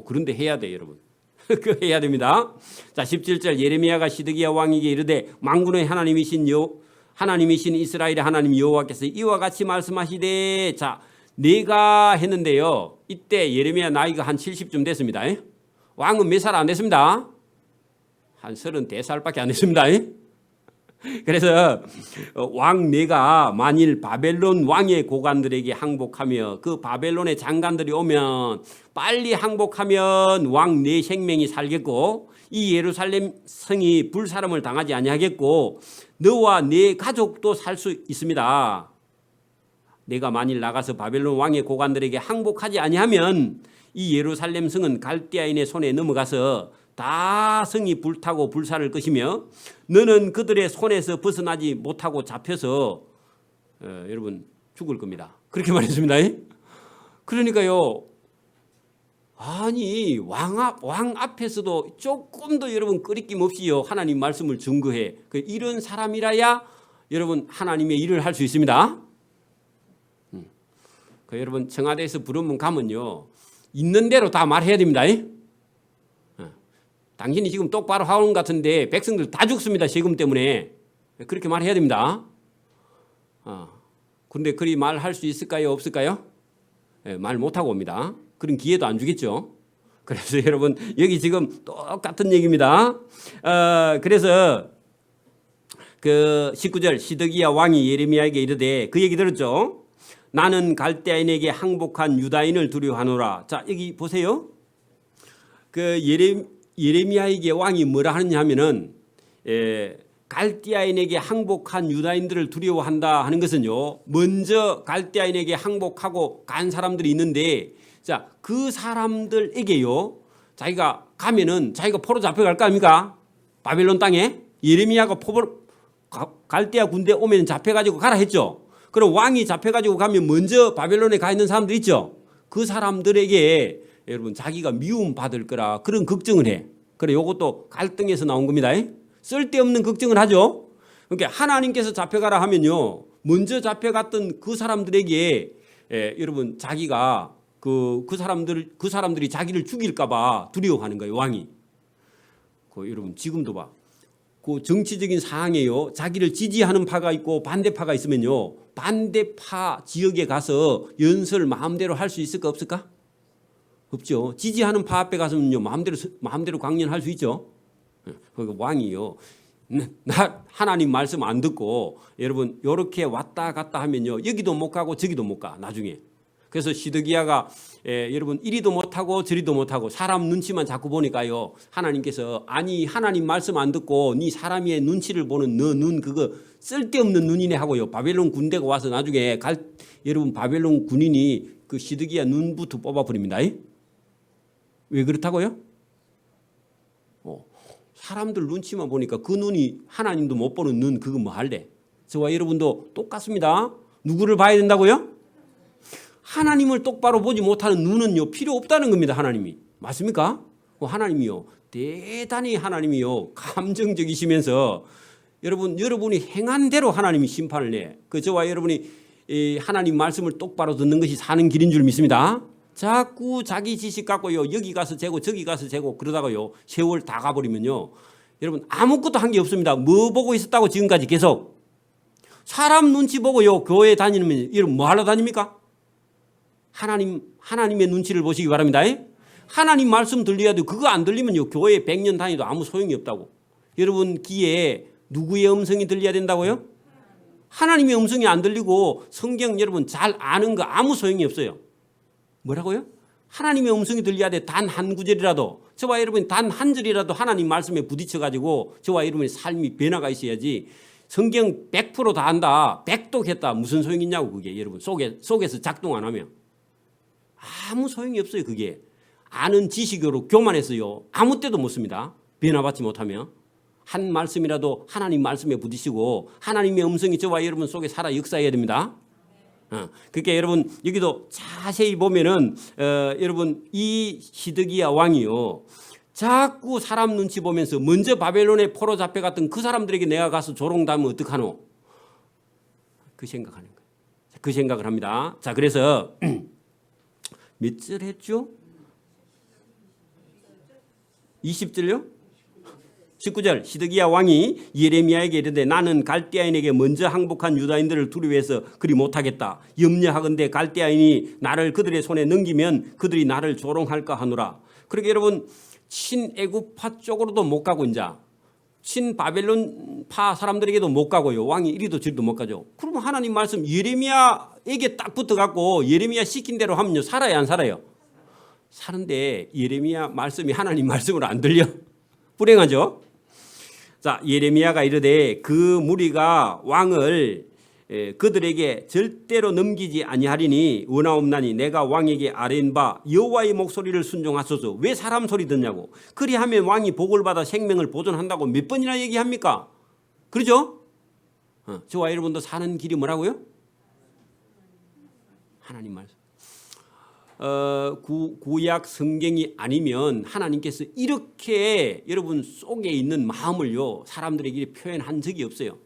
그런데 해야 돼 여러분. 그 해야 됩니다. 자, 17절 예레미야가 시드기야 왕에게 이르되 만군의 하나님이신 이스라엘의 하나님 여호와께서 이와 같이 말씀하시되. 자, 내가 했는데요 이때 예레미야 나이가 한 70쯤 됐습니다. 왕은 몇 살 안 됐습니다. 한 34살밖에 안 됐습니다. 그래서 왕 내가 만일 바벨론 왕의 고관들에게 항복하며 그 바벨론의 장관들이 오면 빨리 항복하면 왕 내 생명이 살겠고 이 예루살렘 성이 불사름을 당하지 아니하겠고 너와 네 가족도 살 수 있습니다. 내가 만일 나가서 바벨론 왕의 고관들에게 항복하지 아니하면 이 예루살렘 성은 갈대아인의 손에 넘어가서 다 성이 불타고 불사를 것이며 너는 그들의 손에서 벗어나지 못하고 잡혀서 여러분 죽을 겁니다. 그렇게 말했습니다. 그러니까요 아니 왕 앞에서도 조금도 여러분 끄리낌 없이요 하나님 말씀을 증거해. 이런 사람이라야 여러분 하나님의 일을 할 수 있습니다. 여러분 청와대에서 부르면 가면요 있는 대로 다 말해야 됩니다. 당신이 지금 똑바로 하는 것 같은데 백성들 다 죽습니다. 세금 때문에. 그렇게 말해야 됩니다. 그런데 그리 말할 수 있을까요? 없을까요? 말 못하고 옵니다. 그런 기회도 안 주겠죠. 그래서 여러분 여기 지금 똑같은 얘기입니다. 그래서 그 19절 시드기야 왕이 예레미야에게 이르되 그 얘기 들었죠. 나는 갈대아인에게 항복한 유다인을 두려워하노라. 자 여기 보세요. 그 예레미야에게 왕이 뭐라 하느냐 하면은 갈대아인에게 항복한 유다인들을 두려워한다 하는 것은요. 먼저 갈대아인에게 항복하고 간 사람들이 있는데 자, 그 사람들에게요. 자기가 가면은 자기가 포로 잡혀갈 거 아닙니까? 바벨론 땅에 예레미야가 갈대아 군대 오면 잡혀가지고 가라 했죠. 그럼 왕이 잡혀가지고 가면 먼저 바벨론에 가 있는 사람들 있죠. 그 사람들에게 여러분 자기가 미움 받을 거라 그런 걱정을 해. 그래 요것도 갈등에서 나온 겁니다. 쓸데없는 걱정을 하죠. 그러니까 하나님께서 잡혀가라 하면요. 먼저 잡혀갔던 그 사람들에게 여러분 자기가 그 사람들이 자기를 죽일까봐 두려워하는 거예요. 왕이. 여러분 지금도 봐. 그 정치적인 상황에요. 자기를 지지하는 파가 있고 반대파가 있으면요. 반대파 지역에 가서 연설 마음대로 할 수 있을까 없을까? 없죠. 지지하는 파 앞에 가서는요. 마음대로 강연할 수 있죠. 그 왕이요. 나 하나님 말씀 안 듣고 여러분 이렇게 왔다 갔다 하면요. 여기도 못 가고 저기도 못 가. 나중에. 그래서 시드기야가 여러분 이리도 못하고 저리도 못하고 사람 눈치만 자꾸 보니까요. 하나님께서 아니 하나님 말씀 안 듣고 네 사람의 눈치를 보는 너 눈 그거 쓸데없는 눈이네 하고요. 바벨론 군대가 와서 나중에 여러분 바벨론 군인이 그 시드기야 눈부터 뽑아버립니다. 왜 그렇다고요? 사람들 눈치만 보니까 그 눈이 하나님도 못 보는 눈 그거 뭐 할래? 저와 여러분도 똑같습니다. 누구를 봐야 된다고요? 하나님을 똑바로 보지 못하는 눈은요 필요 없다는 겁니다. 하나님이 맞습니까? 하나님이요 대단히 하나님이요 감정적이시면서 여러분이 행한 대로 하나님이 심판을 내. 저와 여러분이 하나님 말씀을 똑바로 듣는 것이 사는 길인 줄 믿습니다. 자꾸 자기 지식 갖고요 여기 가서 재고 저기 가서 재고 그러다가요 세월 다 가버리면요 여러분 아무것도 한 게 없습니다. 뭐 보고 있었다고 지금까지 계속 사람 눈치 보고요 교회 다니면 여러분 뭐 하러 다닙니까? 하나님의 눈치를 보시기 바랍니다. 하나님 말씀 들려야 돼. 그거 안 들리면요 교회 100년 다니도 아무 소용이 없다고. 여러분 귀에 누구의 음성이 들려야 된다고요? 하나님의 음성이 안 들리고 성경 여러분 잘 아는 거 아무 소용이 없어요. 뭐라고요? 하나님의 음성이 들려야 돼. 단 한 구절이라도 저와 여러분이 단 한 절이라도 하나님 말씀에 부딪혀가지고 저와 여러분의 삶이 변화가 있어야지. 성경 100% 다 안다 100독 했다 무슨 소용이 있냐고. 그게 여러분 속에서 작동 안 하면 아무 소용이 없어요. 그게 아는 지식으로 교만해서요 아무 때도 못 씁니다. 변화받지 못하면. 한 말씀이라도 하나님 말씀에 부딪히고 하나님의 음성이 저와 여러분 속에 살아 역사해야 됩니다. 그러니까 여러분 여기도 자세히 보면은 여러분 이 시드기야 왕이요 자꾸 사람 눈치 보면서 먼저 바벨론에 포로 잡혀갔던 그 사람들에게 내가 가서 조롱당하면 어떡하노? 그 생각하는 거예요. 그 생각을 합니다. 자 그래서 몇 절 했죠? 20절요? 19절 시드기야 왕이 예레미야에게 이르되 나는 갈대아인에게 먼저 항복한 유다인들을 두려워해서 그리 못하겠다. 염려하건대 갈대아인이 나를 그들의 손에 넘기면 그들이 나를 조롱할까 하노라. 그러니까 여러분 친애굽파 쪽으로도 못 가고 이제 친바벨론파 사람들에게도 못 가고요. 왕이 이리도 저리도 못 가죠. 그러면 하나님 말씀 예레미야에게 딱 붙어갖고 예레미야 시킨 대로 하면요 살아요 안 살아요? 사는데 예레미야 말씀이 하나님 말씀으로 안 들려. 불행하죠. 자 예레미야가 이르되 그 무리가 왕을 그들에게 절대로 넘기지 아니하리니 원하옵나니 내가 왕에게 아뢰인 바 여호와의 목소리를 순종하소서. 왜 사람 소리 듣냐고. 그리하면 왕이 복을 받아 생명을 보존한다고 몇 번이나 얘기합니까? 그러죠? 저와 여러분도 사는 길이 뭐라고요? 하나님 말씀. 구약 성경이 아니면 하나님께서 이렇게 여러분 속에 있는 마음을요 사람들에게 표현한 적이 없어요.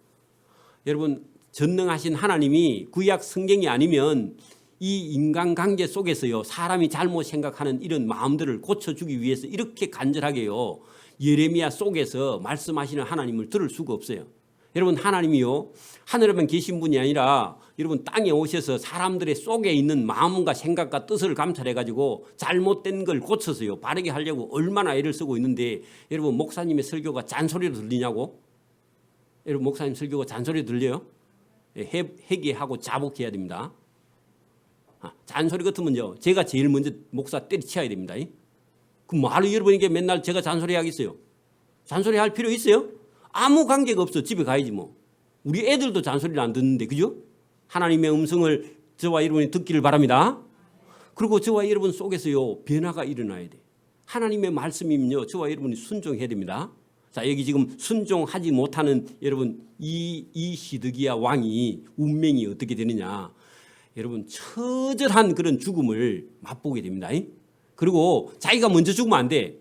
여러분 전능하신 하나님이 구약 성경이 아니면 이 인간관계 속에서요 사람이 잘못 생각하는 이런 마음들을 고쳐주기 위해서 이렇게 간절하게요 예레미야 속에서 말씀하시는 하나님을 들을 수가 없어요. 여러분 하나님이요 하늘에만 계신 분이 아니라 여러분 땅에 오셔서 사람들의 속에 있는 마음과 생각과 뜻을 감찰해가지고 잘못된 걸 고쳐서요 바르게 하려고 얼마나 애를 쓰고 있는데 여러분 목사님의 설교가 잔소리로 들리냐고? 여러분 목사님 설교가 잔소리로 들려요? 회개하고 자복해야 됩니다. 잔소리 같으면요 제가 제일 먼저 목사 때리쳐야 됩니다. 그 말로 여러분에게 맨날 제가 잔소리 하겠어요? 잔소리 할 필요 있어요? 아무 관계가 없어. 집에 가야지 뭐. 우리 애들도 잔소리를 안 듣는데 그죠? 하나님의 음성을 저와 여러분이 듣기를 바랍니다. 그리고 저와 여러분 속에서요 변화가 일어나야 돼. 하나님의 말씀이면요 저와 여러분이 순종해야 됩니다. 자 여기 지금 순종하지 못하는 여러분 이 시드기야 왕이 운명이 어떻게 되느냐. 여러분 처절한 그런 죽음을 맛보게 됩니다. 그리고 자기가 먼저 죽으면 안 돼.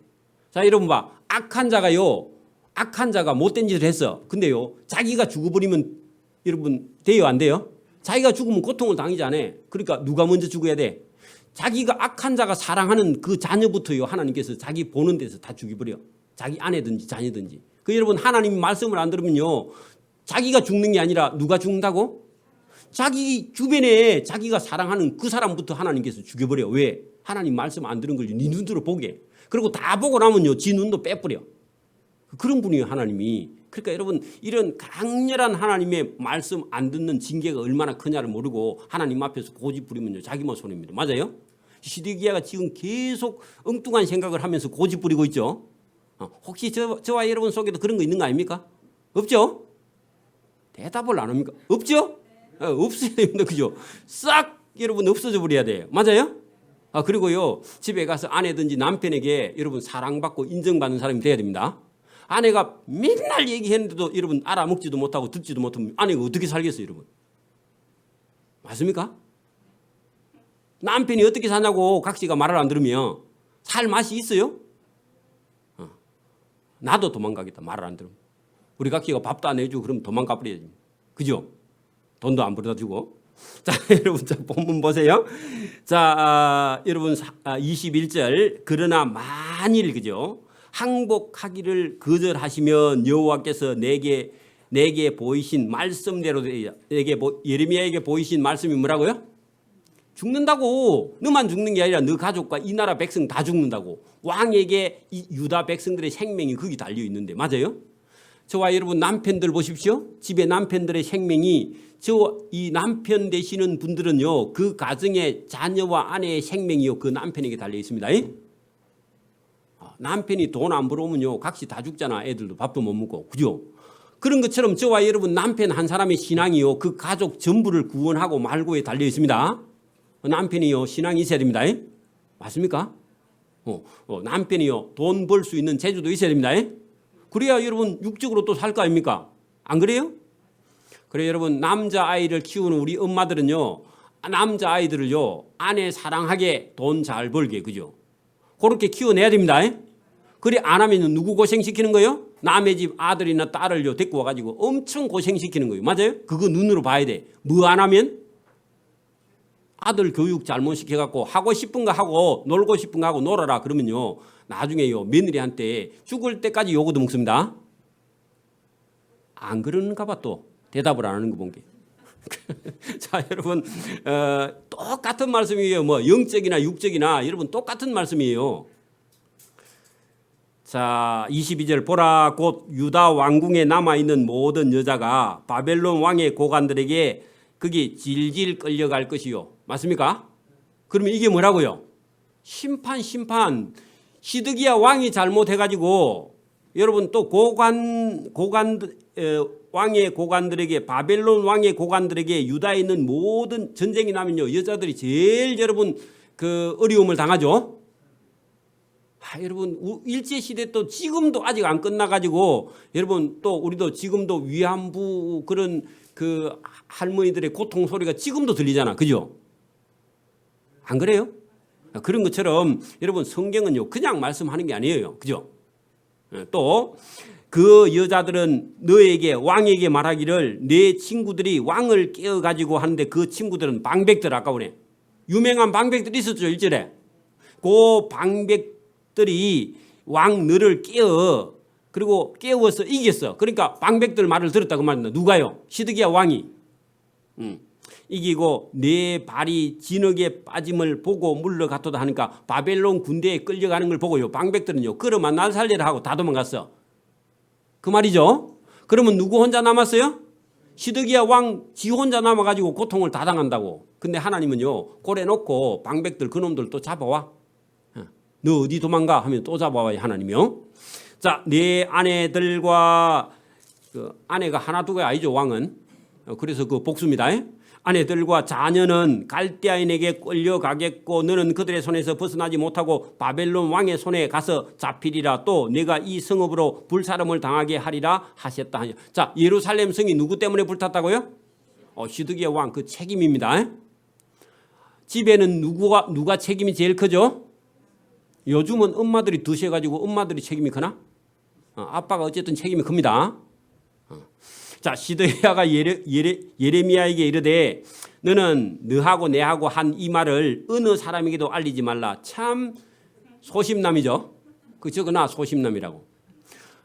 자 여러분 봐 악한 자가 못된 짓을 했어. 근데요 자기가 죽어버리면 여러분 돼요 안 돼요? 자기가 죽으면 고통을 당하지 않아. 그러니까 누가 먼저 죽어야 돼? 자기가 악한 자가 사랑하는 그 자녀부터요 하나님께서 자기 보는 데서 다 죽여버려. 자기 아내든지 자녀든지. 그 여러분 하나님 말씀을 안 들으면요 자기가 죽는 게 아니라 누가 죽는다고? 자기 주변에 자기가 사랑하는 그 사람부터 하나님께서 죽여버려. 왜? 하나님 말씀 안 들은 걸 네 눈으로 보게. 그리고 다 보고 나면요 지 눈도 빼버려. 그런 분이에요 하나님이. 그러니까 여러분 이런 강렬한 하나님의 말씀 안 듣는 징계가 얼마나 크냐를 모르고 하나님 앞에서 고집 부리면요 자기만 손해입니다. 맞아요? 시드기야가 지금 계속 엉뚱한 생각을 하면서 고집 부리고 있죠. 혹시 저와 여러분 속에도 그런 거 있는 거 아닙니까? 없죠? 대답을 안 합니까? 없죠? 없어야 됩니다. 그죠? 싹 여러분 없어져 버려야 돼요. 맞아요? 그리고요 집에 가서 아내든지 남편에게 여러분 사랑받고 인정받는 사람이 돼야 됩니다. 아내가 맨날 얘기했는데도 여러분 알아먹지도 못하고 듣지도 못하면 아내가 어떻게 살겠어요 여러분? 맞습니까? 남편이 어떻게 사냐고 각시가 말을 안 들으면 살 맛이 있어요? 나도 도망가겠다 말을 안 들으면. 우리 각시가 밥도 안 해주고 그러면 도망가 버려야지. 그죠? 돈도 안 벌어다 주고. 자 여러분 자 본문 보세요. 자 여러분 21절 그러나 만일 그죠? 항복하기를 거절하시면 여호와께서 내게 보이신 말씀대로 예레미야에게 보이신 말씀이 뭐라고요? 죽는다고. 너만 죽는 게 아니라 너 가족과 이 나라 백성 다 죽는다고. 왕에게 이 유다 백성들의 생명이 거기 달려 있는데 맞아요? 저와 여러분 남편들 보십시오. 집에 남편들의 생명이 이 남편 되시는 분들은요 그 가정의 자녀와 아내의 생명이요 그 남편에게 달려 있습니다. 남편이 돈 안 벌어오면요 각시 다 죽잖아. 애들도 밥도 못 먹고. 그죠? 그런 것처럼 저와 여러분 남편 한 사람의 신앙이요 그 가족 전부를 구원하고 말고에 달려 있습니다. 남편이요 신앙이 있어야 됩니다. 맞습니까? 남편이요 돈 벌 수 있는 재주도 있어야 됩니다. 그래야 여러분 육적으로 또 살 거 아닙니까? 안 그래요? 그래 여러분 남자아이를 키우는 우리 엄마들은요 남자아이들을요 아내 사랑하게 돈 잘 벌게. 그죠? 그렇게 키워내야 됩니다. 그래 안 하면 누구 고생시키는 거예요? 남의 집 아들이나 딸을요 데리고 와가지고 엄청 고생시키는 거예요. 맞아요? 그거 눈으로 봐야 돼. 뭐 안 하면? 아들 교육 잘못 시켜갖고 하고 싶은 거 하고 놀고 싶은 거 하고 놀아라 그러면요 나중에요 며느리한테 죽을 때까지 욕 얻어 먹습니다. 안 그러는가 봐. 또 대답을 안 하는 거 본 게. 자 여러분 똑같은 말씀이에요. 뭐 영적이나 육적이나 여러분 똑같은 말씀이에요. 자 22절 보라 곧 유다 왕궁에 남아있는 모든 여자가 바벨론 왕의 고관들에게 거기 질질 끌려갈 것이요. 맞습니까? 그러면 이게 뭐라고요? 심판. 시드기야 왕이 잘못해가지고 여러분 또 왕의 고관들에게 바벨론 왕의 고관들에게 유다에 있는 모든 전쟁이 나면요 여자들이 제일 여러분 그 어려움을 당하죠. 여러분 일제 시대 또 지금도 아직 안 끝나가지고 여러분 또 우리도 지금도 위안부 그런 그 할머니들의 고통 소리가 지금도 들리잖아. 그죠? 안 그래요? 그런 것처럼 여러분 성경은요 그냥 말씀하는 게 아니에요. 그죠? 또 그 여자들은 너에게 왕에게 말하기를 내 친구들이 왕을 깨어가지고 하는데 그 친구들은 방백들 아까 보네. 유명한 방백들이 있었죠. 1절에. 그 방백들이 왕 너를 깨어 그리고 깨워서 이겼어. 그러니까 방백들 말을 들었다 그 말입니다. 누가요? 시드기야 왕이. 이기고 내 발이 진흙에 빠짐을 보고 물러갔도다 하니까 바벨론 군대에 끌려가는 걸 보고요. 방백들은요. 그러면 날 살려라 하고 다 도망갔어. 그 말이죠. 그러면 누구 혼자 남았어요? 시드기야 왕 지 혼자 남아가지고 고통을 다 당한다고. 근데 하나님은요. 고래 놓고 방백들 그놈들 또 잡아와. 너 어디 도망가 하면 또 잡아와요. 하나님이요. 자, 네 아내들과 그 아내가 하나 두가 아니죠. 왕은. 그래서 그 복수입니다. 아내들과 자녀는 갈대아인에게 끌려가겠고 너는 그들의 손에서 벗어나지 못하고 바벨론 왕의 손에 가서 잡히리라. 또 내가 이 성읍으로 불사름을 당하게 하리라 하셨다. 자, 예루살렘 성이 누구 때문에 불탔다고요? 시드기야 왕 그 책임입니다. 집에는 누가 책임이 제일 크죠? 요즘은 엄마들이 드셔가지고 엄마들이 책임이 크나? 아빠가 어쨌든 책임이 큽니다. 자, 시드기야가 예레미야에게 이르되 너는 너하고 내하고 한 이 말을 어느 사람에게도 알리지 말라. 참 소심남이죠. 그 적으나 소심남이라고.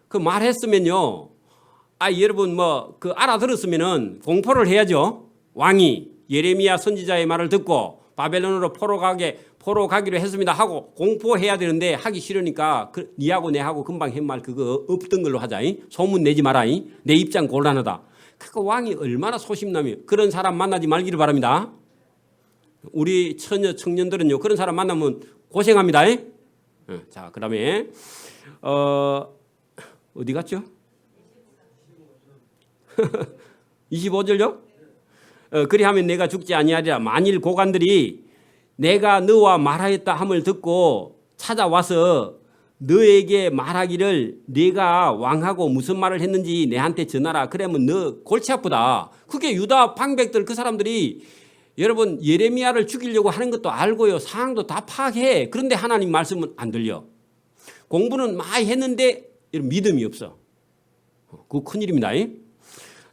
그 말했으면요. 여러분 그 알아들었으면은 공포를 해야죠. 왕이 예레미야 선지자의 말을 듣고 바벨론으로 포로 가기로 했습니다 하고 공포해야 되는데 하기 싫으니까 니하고 내하고 금방 한 말 그거 없던 걸로 하자. 소문 내지 마라. 내 입장 곤란하다. 그 왕이 얼마나 소심남이에요. 그런 사람 만나지 말기를 바랍니다. 우리 처녀 청년들은요. 그런 사람 만나면 고생합니다. 자, 그다음에 어디 갔죠? 25절요? 그리하면 내가 죽지 아니하리라. 만일 고관들이 내가 너와 말하였다 함을 듣고 찾아와서 너에게 말하기를 네가 왕하고 무슨 말을 했는지 내한테 전하라. 그러면 너 골치 아프다. 그게 유다 방백들 그 사람들이 여러분 예레미야를 죽이려고 하는 것도 알고요. 상황도 다 파악해. 그런데 하나님 말씀은 안 들려. 공부는 많이 했는데 믿음이 없어. 그거 큰일입니다.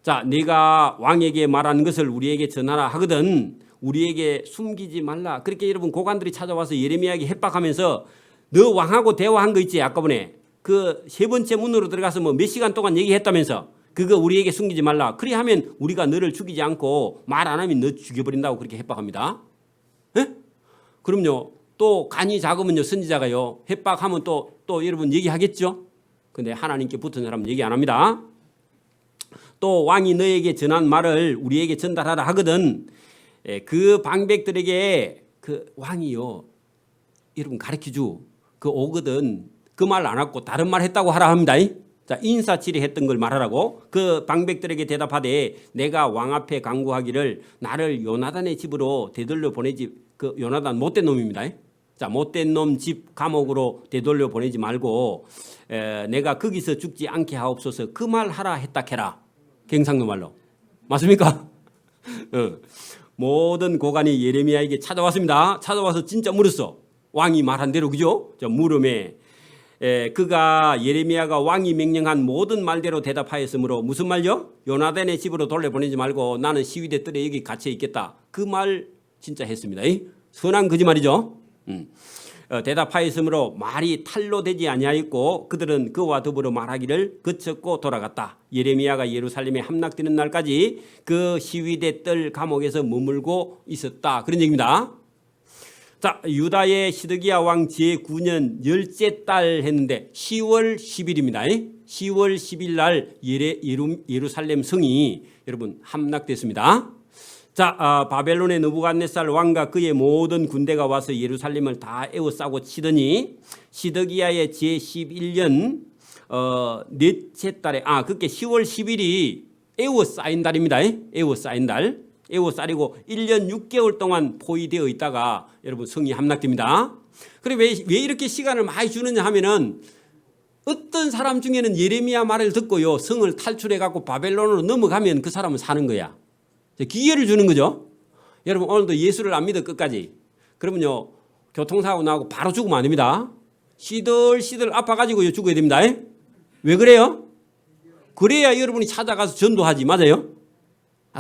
자, 네가 왕에게 말하는 것을 우리에게 전하라 하거든 우리에게 숨기지 말라. 그렇게 여러분 고관들이 찾아와서 예레미야에게 협박하면서 너 왕하고 대화한 거 있지? 아까 보네. 그 세 번째 문으로 들어가서 몇 시간 동안 얘기했다면서 그거 우리에게 숨기지 말라. 그리하면 우리가 너를 죽이지 않고 말 안 하면 너 죽여버린다고 그렇게 협박합니다. 에? 그럼요. 또 간이 작으면요. 선지자가요. 협박하면 또 여러분 얘기하겠죠? 근데 하나님께 붙은 사람은 얘기 안 합니다. 또 왕이 너에게 전한 말을 우리에게 전달하라 하거든 그 방백들에게 그 왕이요. 여러분 가르쳐주 그 오거든 그 말 안 하고 다른 말 했다고 하라 합니다. 자, 인사치레 했던 걸 말하라고 그 방백들에게 대답하되 내가 왕 앞에 간구하기를 나를 요나단의 집으로 되돌려 보내지. 그 요나단 못된 놈입니다. 자, 못된 놈 집 감옥으로 되돌려 보내지 말고 내가 거기서 죽지 않게 하옵소서. 그 말 하라 했다 캐라. 경상도 말로 맞습니까? 모든 고관이 예레미야에게 찾아왔습니다. 찾아와서 진짜 물었어. 왕이 말한 대로 그죠? 저 물음에 그가 예레미야가 왕이 명령한 모든 말대로 대답하였으므로 무슨 말요? 요나단의 집으로 돌려보내지 말고 나는 시위대 뜰에 여기 갇혀 있겠다. 그 말 진짜 했습니다. 선한 거짓말이죠. 대답하였으므로 말이 탈로 되지 아니하였고 그들은 그와 더불어 말하기를 그쳤고 돌아갔다. 예레미야가 예루살렘에 함락되는 날까지 그 시위대 뜰 감옥에서 머물고 있었다. 그런 얘기입니다. 자, 유다의 시드기야 왕 제9년 열째 달 했는데 10월 10일입니다. 10월 10일 날 예루살렘 성이 여러분 함락됐습니다. 자, 바벨론의 느부갓네살 왕과 그의 모든 군대가 와서 예루살렘을 다 에워싸고 치더니 시드기야의 제11년 넷째 달에 그게 10월 10일이 에워싸인 달입니다. 에워싸인 달. 에워싸리고 1년 6개월 동안 포위되어 있다가 여러분 성이 함락됩니다. 그리고 왜 이렇게 시간을 많이 주느냐 하면은 어떤 사람 중에는 예레미야 말을 듣고요 성을 탈출해 갖고 바벨론으로 넘어가면 그 사람은 사는 거야. 기회를 주는 거죠. 여러분 오늘도 예수를 안 믿어 끝까지. 그러면요 교통사고 나고 바로 죽으면 안 됩니다. 시들시들 아파가지고 죽어야 됩니다. 왜 그래요? 그래야 여러분이 찾아가서 전도하지. 맞아요?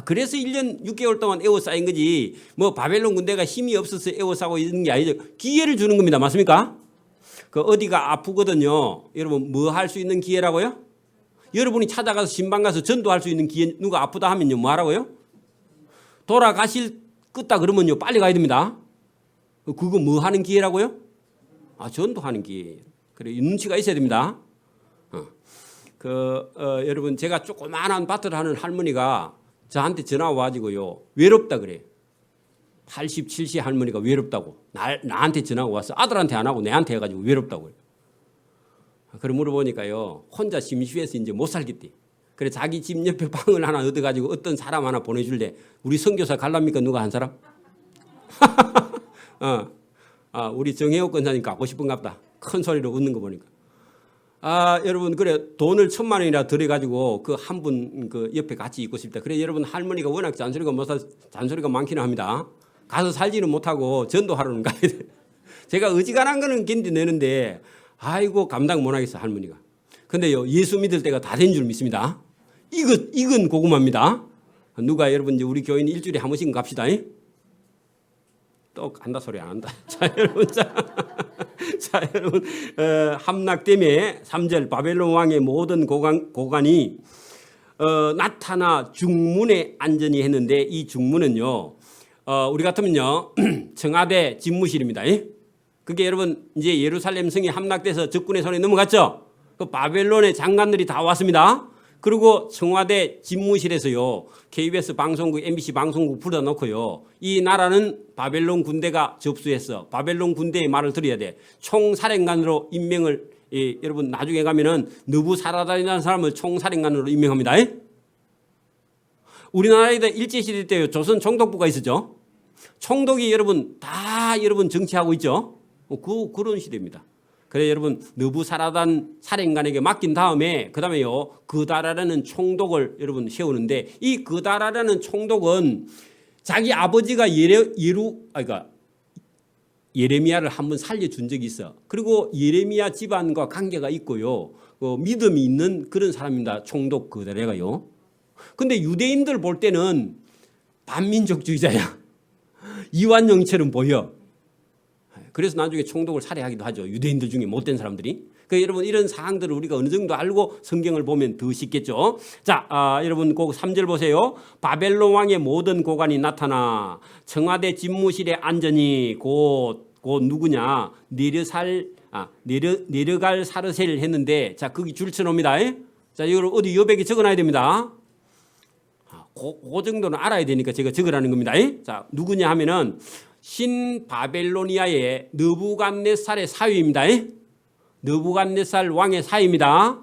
그래서 1년 6개월 동안 에워싸인 거지. 뭐 바벨론 군대가 힘이 없어서 에워싸고 있는 게 아니죠. 기회를 주는 겁니다. 맞습니까? 그 어디가 아프거든요. 여러분 뭐 할 수 있는 기회라고요? 여러분이 찾아가서 신방 가서 전도할 수 있는 기회. 누가 아프다 하면요 뭐 하라고요? 돌아가실 끝다 그러면요 빨리 가야 됩니다. 그거 뭐 하는 기회라고요? 전도하는 기회. 그래 눈치가 있어야 됩니다. 여러분 제가 조그마한 밭을 하는 할머니가 저한테 전화 와가지고요 외롭다 그래. 80, 70 할머니가 외롭다고 나한테 전화가 왔어. 아들한테 안 하고 내한테 해가지고 외롭다고. 그래 물어보니까요 혼자 심심해서 이제 못 살겠대. 그래 자기 집 옆에 방을 하나 얻어가지고 어떤 사람 하나 보내줄래. 우리 선교사 갈랍니까 누가 한 사람? 우리 정혜옥 권사님 갖고 싶은갑다. 큰 소리로 웃는 거 보니까. 여러분 그래 돈을 1,000만 원이나 들여가지고 그 한 분 그 옆에 같이 있고 싶다. 그래 여러분 할머니가 워낙 잔소리가 많기는 합니다. 가서 살지는 못하고 전도하러는 가야 돼. 제가 어지간한 거는 견디내는데 아이고 감당 못하겠어 할머니가. 근데요 예수 믿을 때가 다 된 줄 믿습니다. 이건 고구마입니다. 누가 여러분 이제 우리 교인 일주일에 한 번씩 갑시다. 또 간다 소리 안 한다. 자 여러분 함락됨에 3절 바벨론 왕의 모든 고관이 나타나 중문에 앉으니 했는데 이 중문은요 우리 같으면요 청와대 집무실입니다. 그게 여러분 이제 예루살렘 성이 함락돼서 적군의 손에 넘어갔죠. 그 바벨론의 장관들이 다 왔습니다. 그리고 청와대 집무실에서요 KBS 방송국, MBC 방송국 불러놓고요 이 나라는 바벨론 군대가 접수해서 바벨론 군대의 말을 들어야 돼. 총사령관으로 임명을 여러분 나중에 가면은 느부사라단이라는 사람을 총사령관으로 임명합니다. 우리나라에다 일제시대 때 조선 총독부가 있었죠. 총독이 여러분 다 여러분 정치하고 있죠. 그런 시대입니다. 그래 여러분 느부사라단 사령관에게 맡긴 다음에 그다음에요 그다라라는 총독을 여러분 세우는데 이 그다라라는 총독은 자기 아버지가 예레미야를 한번 살려준 적이 있어. 그리고 예레미야 집안과 관계가 있고요 믿음이 있는 그런 사람입니다. 총독 그다라가요. 근데 유대인들 볼 때는 반민족주의자야. 이완용처럼 보여. 그래서 나중에 총독을 살해하기도 하죠. 유대인들 중에 못된 사람들이. 그러니까 여러분 이런 사항들을 우리가 어느 정도 알고 성경을 보면 더 쉽겠죠. 자, 여러분 그 3절 보세요. 바벨론 왕의 모든 고관이 나타나 청와대 집무실에 앉으니 곧 누구냐? 내려갈 사르셀을 했는데 자 거기 줄 쳐놓습니다. 자 이걸 어디 여백에 적어놔야 됩니다. 그 정도는 알아야 되니까 제가 적으라는 겁니다. 자 누구냐 하면은 신바벨로니아의 느부갓네살의 사위입니다. 느부갓네살 왕의 사위입니다.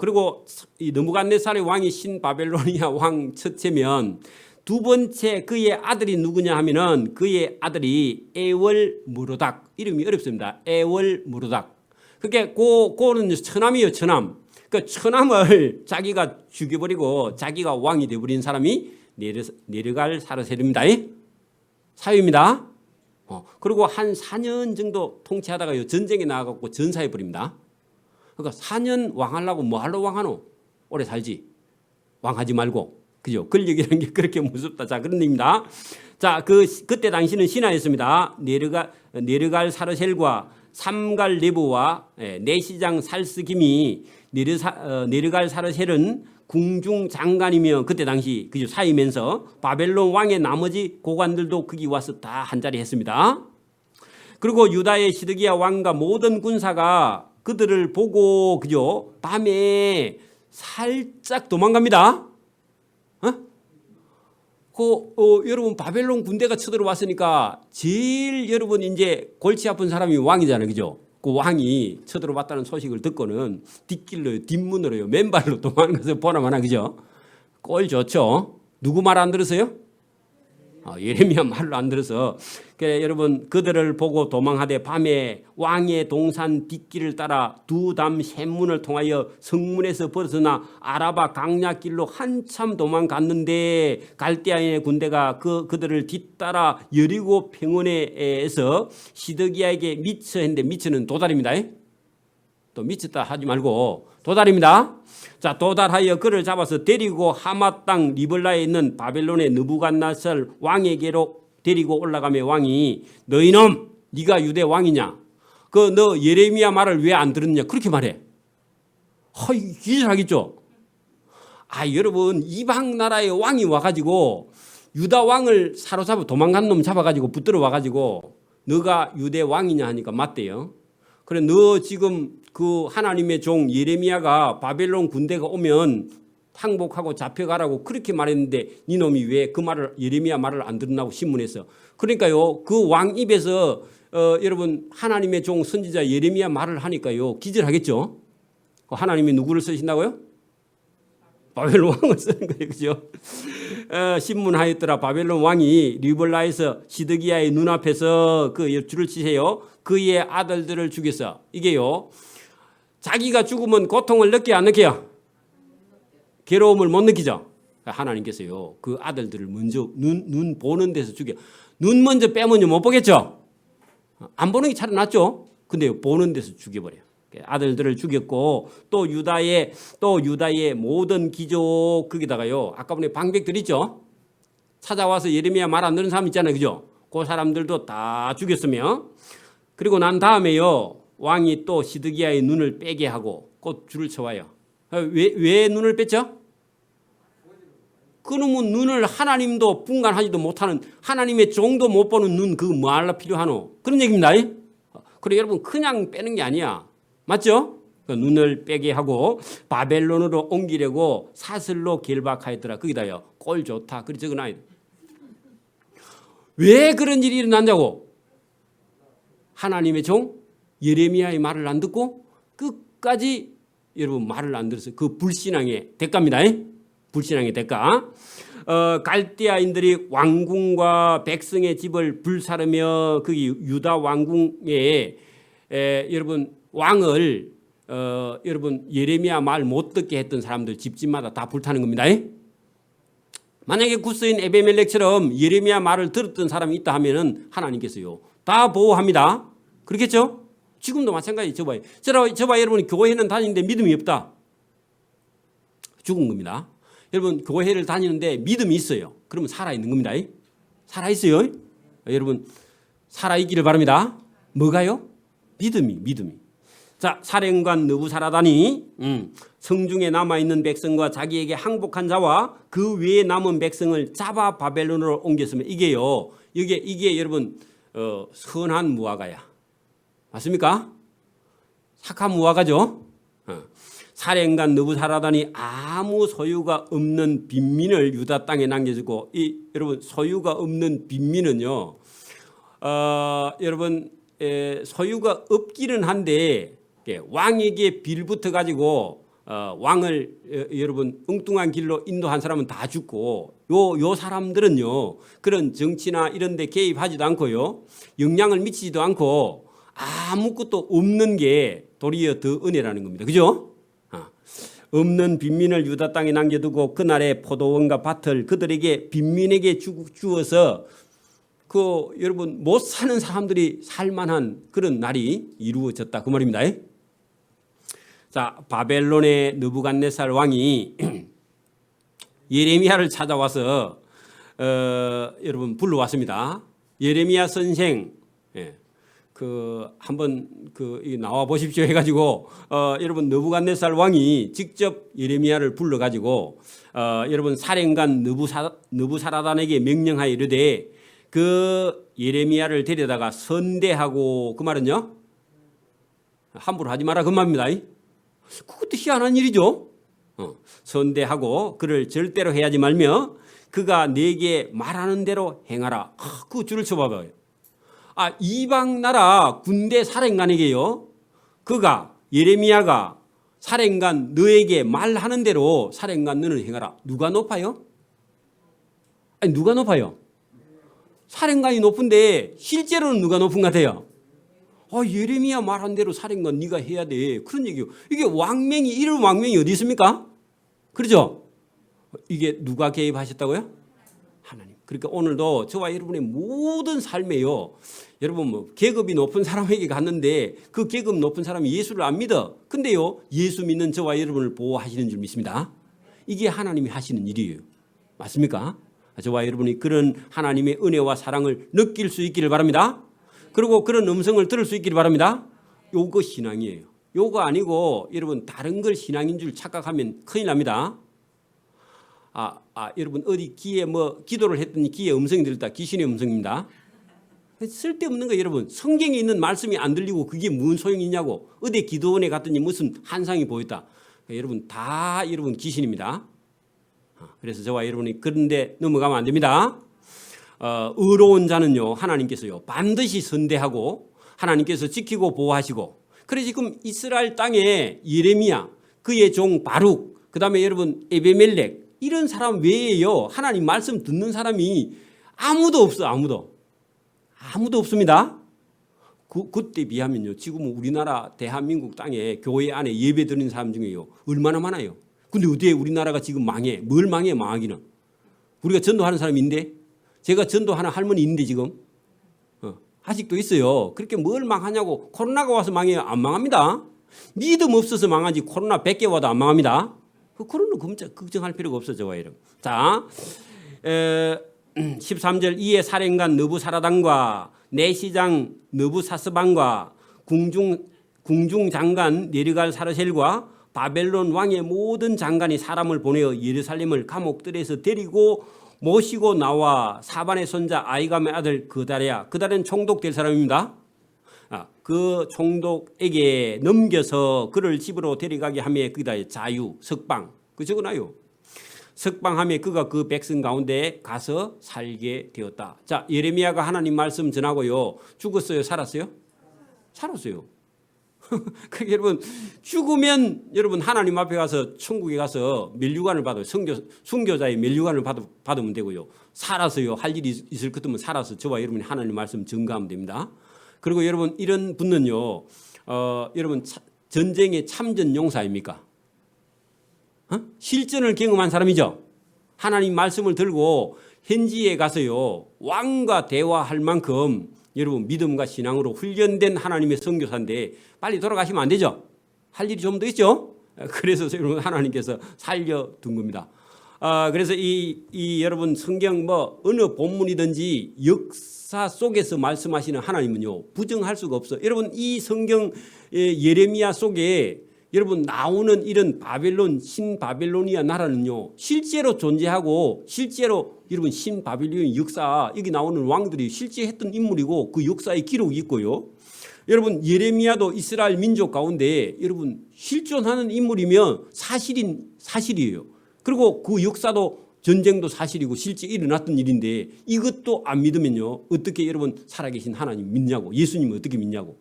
그리고 이 느부갓네살의 왕이 신바벨로니아 왕 첫째면 두 번째 그의 아들이 누구냐 하면은 그의 아들이 에월무로닥. 이름이 어렵습니다. 에월무로닥. 그게 고는 처남이에요. 처남. 그 처남을 자기가 죽여버리고 자기가 왕이 되어버린 사람이 내려갈 사르셀입니다. 사위입니다. 그리고 한 4년 정도 통치하다가 전쟁에 나가고 전사해 버립니다. 그러니까 4년 왕하려고 뭐 하러 왕하노? 오래 살지. 왕하지 말고. 그죠? 권력이라는 게 그렇게 무섭다. 자, 그런 의미입니다. 자, 그때 당시는 신하였습니다. 내려갈 사르셀과 삼갈 네부와 내시장 살스김이 내려갈 사르셀은 궁중 장관이며 그때 당시 그죠 사이면서 바벨론 왕의 나머지 고관들도 거기 와서 다 한자리 했습니다. 그리고 유다의 시드기야 왕과 모든 군사가 그들을 보고 그죠 밤에 살짝 도망갑니다. 여러분 바벨론 군대가 쳐들어왔으니까 제일 여러분 이제 골치 아픈 사람이 왕이잖아요, 그죠? 그 왕이 쳐들어왔다는 소식을 듣고는 뒷길로요, 뒷문으로요, 맨발로 도망가서 보나마나, 그죠? 꼴 좋죠. 누구 말 안 들으세요? 예레미야 말로 안 들어서. 그래, 여러분 그들을 보고 도망하되 밤에 왕의 동산 뒷길을 따라 두담 샘문을 통하여 성문에서 벗어나 아라바 강야길로 한참 도망갔는데 갈대아인의 군대가 그들을 뒤따라 여리고 평원에서 시드기야에게 미처 했는데 미처는 도달입니다. 또 미쳤다 하지 말고 도달입니다. 자, 도달하여 그를 잡아서 데리고 하마 땅 리블라에 있는 바벨론의 느부갓네살 왕에게로 데리고 올라가며 왕이 너 이놈 네가 유대 왕이냐? 그 너 예레미야 말을 왜 안 들었냐? 그렇게 말해. 기절하겠죠. 여러분 이방 나라의 왕이 와가지고 유다 왕을 사로잡아 도망간 놈 잡아가지고 붙들어 와가지고 너가 유대 왕이냐 하니까 맞대요. 그래 너 지금 그 하나님의 종 예레미야가 바벨론 군대가 오면 항복하고 잡혀가라고 그렇게 말했는데 네 놈이 왜 그 말을 예레미야 말을 안 듣는다고 신문했어. 그러니까요 그 왕 입에서 여러분 하나님의 종 선지자 예레미야 말을 하니까요 기절하겠죠. 하나님이 누구를 쓰신다고요? 바벨론 왕을 쓰는 거예요. 그죠? 신문하였더라. 바벨론 왕이 리블라에서 시드기야의 눈앞에서 그 줄을 치세요. 그의 아들들을 죽였어. 이게요. 자기가 죽으면 고통을 느껴 안 느껴요? 괴로움을 못 느끼죠? 하나님께서요. 그 아들들을 먼저 눈 보는 데서 죽여. 눈 먼저 빼면 못 보겠죠? 안 보는 게 차라리 낫죠? 근데 보는 데서 죽여버려요. 아들들을 죽였고 또 유다의 모든 귀족 거기다가요. 아까 보니 방백들 있죠? 찾아와서 예레미야 말 안 듣는 사람 있잖아요. 그죠? 그 사람들도 다 죽였으며 그리고 난 다음에요. 왕이 또 시드기야의 눈을 빼게 하고 곧 줄을 쳐와요. 왜 눈을 뺐죠? 그놈은 눈을 하나님도 분간하지도 못하는 하나님의 종도 못 보는 눈 그거 뭐하러 필요하노? 그런 얘기입니다. 그래 여러분 그냥 빼는 게 아니야. 맞죠? 그 눈을 빼게 하고 바벨론으로 옮기려고 사슬로 결박하였더라. 거기다요. 꼴 좋다. 그리 적어놔야 돼. 왜 그런 일이 일어난다고? 하나님의 종 예레미야의 말을 안 듣고 끝까지 여러분 말을 안 들었어요. 그 불신앙의 대가입니다. 불신앙의 대가. 갈대아인들이 왕궁과 백성의 집을 불사르며 거기 유다 왕궁에 여러분 왕을 여러분 예레미야 말 못 듣게 했던 사람들 집집마다 다 불타는 겁니다. 만약에 구스인 에베멜렉처럼 예레미야 말을 들었던 사람이 있다 하면은 하나님께서요 다 보호합니다. 그렇겠죠? 지금도 마찬가지. 저봐 여러분 교회는 다니는데 믿음이 없다. 죽은 겁니다. 여러분 교회를 다니는데 믿음이 있어요. 그러면 살아있는 겁니다. 살아있어요. 여러분 살아있기를 바랍니다. 뭐가요? 믿음이. 자, 사령관 느부사라단이 성중에 남아있는 백성과 자기에게 항복한 자와 그 외에 남은 백성을 잡아 바벨론으로 옮겼으면 이게요. 이게 여러분 선한 무화과야. 맞습니까? 착한 무화과죠. 사령관 느부사라단이 아무 소유가 없는 빈민을 유다 땅에 남겨주고 여러분 소유가 없는 빈민은요. 여러분 소유가 없기는 한데 왕에게 빌붙어 가지고 왕을 여러분 엉뚱한 길로 인도한 사람은 다 죽고 요 사람들은요 그런 정치나 이런 데 개입하지도 않고요 영향을 미치지도 않고 아무것도 없는 게 도리어 더 은혜라는 겁니다. 그죠? 없는 빈민을 유다 땅에 남겨두고 그날의 포도원과 밭을 그들에게 빈민에게 주어서 그 여러분 못 사는 사람들이 살만한 그런 날이 이루어졌다 그 말입니다. 자, 바벨론의 느부갓네살 왕이 예레미야를 찾아와서 여러분 불러왔습니다. 예레미야 선생 그 한번 나와 보십시오 해가지고 여러분 느부갓네살 왕이 직접 예레미야를 불러가지고 여러분 사령관 느부사라단에게 명령하여 이르되 그 예레미야를 데려다가 선대하고 그 말은요 함부로 하지 마라 그 말입니다. 그것도 희한한 일이죠. 선대하고 그를 절대로 해하지 말며 그가 네게 말하는 대로 행하라. 그 줄을 쳐봐봐요. 이방 나라 군대 사령관에게요 그가 예레미야가 사령관 너에게 말하는 대로 사령관 너는 행하라. 누가 높아요? 누가 높아요? 사령관이 높은데 실제로는 누가 높은 것 같아요? 예레미야 말한 대로 사령관 네가 해야 돼. 그런 얘기요. 이게 왕명이 이런 왕명이 어디 있습니까? 그렇죠? 이게 누가 개입하셨다고요? 하나님. 그러니까 오늘도 저와 여러분의 모든 삶에요. 여러분 뭐 계급이 높은 사람에게 갔는데 그 계급 높은 사람이 예수를 안 믿어. 근데요 예수 믿는 저와 여러분을 보호하시는 줄 믿습니다. 이게 하나님이 하시는 일이에요. 맞습니까? 저와 여러분이 그런 하나님의 은혜와 사랑을 느낄 수 있기를 바랍니다. 그리고 그런 음성을 들을 수 있기를 바랍니다. 요거 신앙이에요. 요거 아니고 여러분 다른 걸 신앙인 줄 착각하면 큰일 납니다. 여러분 어디 귀에 뭐 기도를 했더니 귀에 음성이 들었다. 귀신의 음성입니다. 쓸데없는 거 여러분. 성경에 있는 말씀이 안 들리고 그게 무슨 소용이 있냐고. 어디 기도원에 갔더니 무슨 환상이 보였다. 여러분 다 여러분 귀신입니다. 그래서 저와 여러분이 그런데 넘어가면 안 됩니다. 의로운 자는요 하나님께서요 반드시 선대하고 하나님께서 지키고 보호하시고. 그래서 지금 이스라엘 땅에 예레미야, 그의 종 바룩, 그 다음에 여러분 에베멜렉 이런 사람 외에요 하나님 말씀 듣는 사람이 아무도 없어. 아무도 없습니다. 그때 비하면요 지금은 우리나라 대한민국 땅에 교회 안에 예배 드리는 사람 중에요 얼마나 많아요. 근데 어디에 우리나라가 지금 망해. 뭘 망해 망하기는. 우리가 전도하는 사람이 있는데 제가 전도하는 할머니 있는데 지금 아직도 있어요. 그렇게 뭘 망하냐고. 코로나가 와서 망해요. 안 망합니다. 믿음 없어서 망하지 코로나 100개 와도 안 망합니다. 코로나 걱정할 필요가 없어 저와 여러분. 자 13절 이에 사령관 느부사라단과 내시장 느부사스반과 궁중장관 네르갈 사르셀과 바벨론 왕의 모든 장관이 사람을 보내어 예루살렘을 감옥들에서 데리고 모시고 나와 사반의 손자 아이감의 아들 그다랴. 그다랴는 총독될 사람입니다. 그 총독에게 넘겨서 그를 집으로 데려가게 하며 거기다 자유 석방 그 적어놔요. 석방하며 그가 그 백성 가운데 가서 살게 되었다. 자 예레미야가 하나님 말씀 전하고요 죽었어요 살았어요? 살았어요. 그러니까 여러분 죽으면 여러분 하나님 앞에 가서 천국에 가서 면류관을 받아요. 순교자의 면류관을 받으면 되고요. 살아서요 할 일이 있을 것 같으면 살아서 저와 여러분이 하나님 말씀 증거하면 됩니다. 그리고 여러분 이런 분은요 여러분 전쟁의 참전 용사입니까? 실전을 경험한 사람이죠. 하나님 말씀을 들고 현지에 가서요 왕과 대화할 만큼 여러분 믿음과 신앙으로 훈련된 하나님의 선교사인데 빨리 돌아가시면 안 되죠. 할 일이 좀 더 있죠. 그래서 여러분 하나님께서 살려둔 겁니다. 그래서 이 여러분 성경 뭐 어느 본문이든지 역사 속에서 말씀하시는 하나님은요 부정할 수가 없어. 여러분 이 성경 예레미야 속에 여러분 나오는 이런 바벨론 신바벨로니아 나라는요 실제로 존재하고 실제로 여러분 신바벨로니아 역사 여기 나오는 왕들이 실제 했던 인물이고 그 역사의 기록이 있고요. 여러분 예레미야도 이스라엘 민족 가운데 여러분 실존하는 인물이면 사실이에요. 그리고 그 역사도 전쟁도 사실이고 실제 일어났던 일인데 이것도 안 믿으면요 어떻게 여러분 살아계신 하나님 믿냐고. 예수님 어떻게 믿냐고.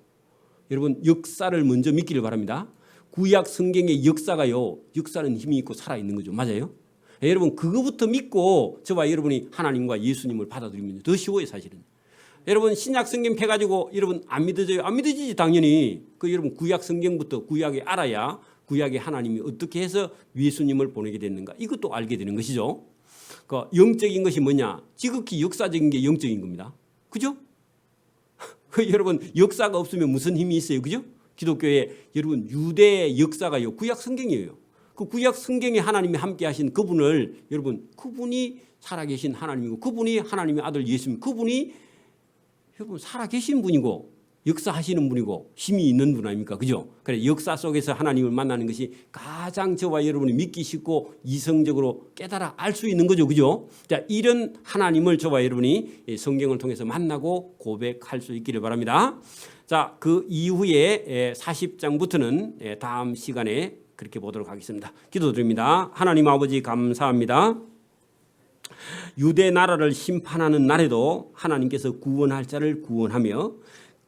여러분 역사를 먼저 믿기를 바랍니다. 구약 성경의 역사가요 역사는 힘이 있고 살아있는 거죠. 맞아요? 여러분 그거부터 믿고 저와 여러분이 하나님과 예수님을 받아들이면 더 쉬워요 사실은. 여러분 신약 성경 펴가지고 여러분 안 믿어져요? 안 믿어지지 당연히. 그 여러분 구약 성경부터 구약에 알아야 구약의 하나님이 어떻게 해서 예수님을 보내게 됐는가 이것도 알게 되는 것이죠. 그 영적인 것이 뭐냐? 지극히 역사적인 게 영적인 겁니다. 그죠? 여러분 역사가 없으면 무슨 힘이 있어요? 그죠? 기독교에 여러분 유대 역사가요 구약 성경이에요. 그 구약 성경에 하나님이 함께 하신 그분을 여러분 그분이 살아계신 하나님이고 그분이 하나님의 아들 예수님 그분이 여러분 살아계신 분이고 역사하시는 분이고 힘이 있는 분 아닙니까? 그죠? 그래 역사 속에서 하나님을 만나는 것이 가장 저와 여러분이 믿기 쉽고 이성적으로 깨달아 알 수 있는 거죠. 그죠? 자, 이런 하나님을 저와 여러분이 성경을 통해서 만나고 고백할 수 있기를 바랍니다. 자, 그 이후에 40장부터는 다음 시간에 그렇게 보도록 하겠습니다. 기도드립니다. 하나님 아버지 감사합니다. 유대 나라를 심판하는 날에도 하나님께서 구원할 자를 구원하며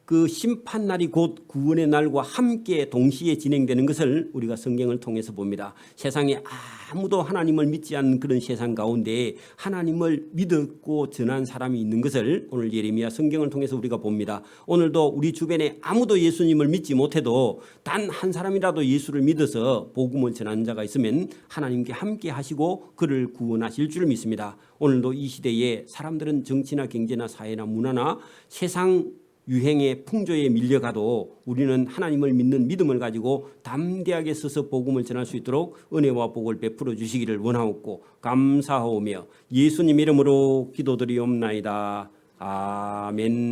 그 심판날이 곧 구원의 날과 함께 동시에 진행되는 것을 우리가 성경을 통해서 봅니다. 세상에 아무도 하나님을 믿지 않는 그런 세상 가운데 하나님을 믿었고 전한 사람이 있는 것을 오늘 예레미야 성경을 통해서 우리가 봅니다. 오늘도 우리 주변에 아무도 예수님을 믿지 못해도 단 한 사람이라도 예수를 믿어서 복음을 전하는 자가 있으면 하나님께 함께 하시고 그를 구원하실 줄 믿습니다. 오늘도 이 시대에 사람들은 정치나 경제나 사회나 문화나 세상 유행의 풍조에 밀려가도 우리는 하나님을 믿는 믿음을 가지고 담대하게 서서 복음을 전할 수 있도록 은혜와 복을 베풀어 주시기를 원하옵고 감사하오며 예수님 이름으로 기도드리옵나이다. 아멘.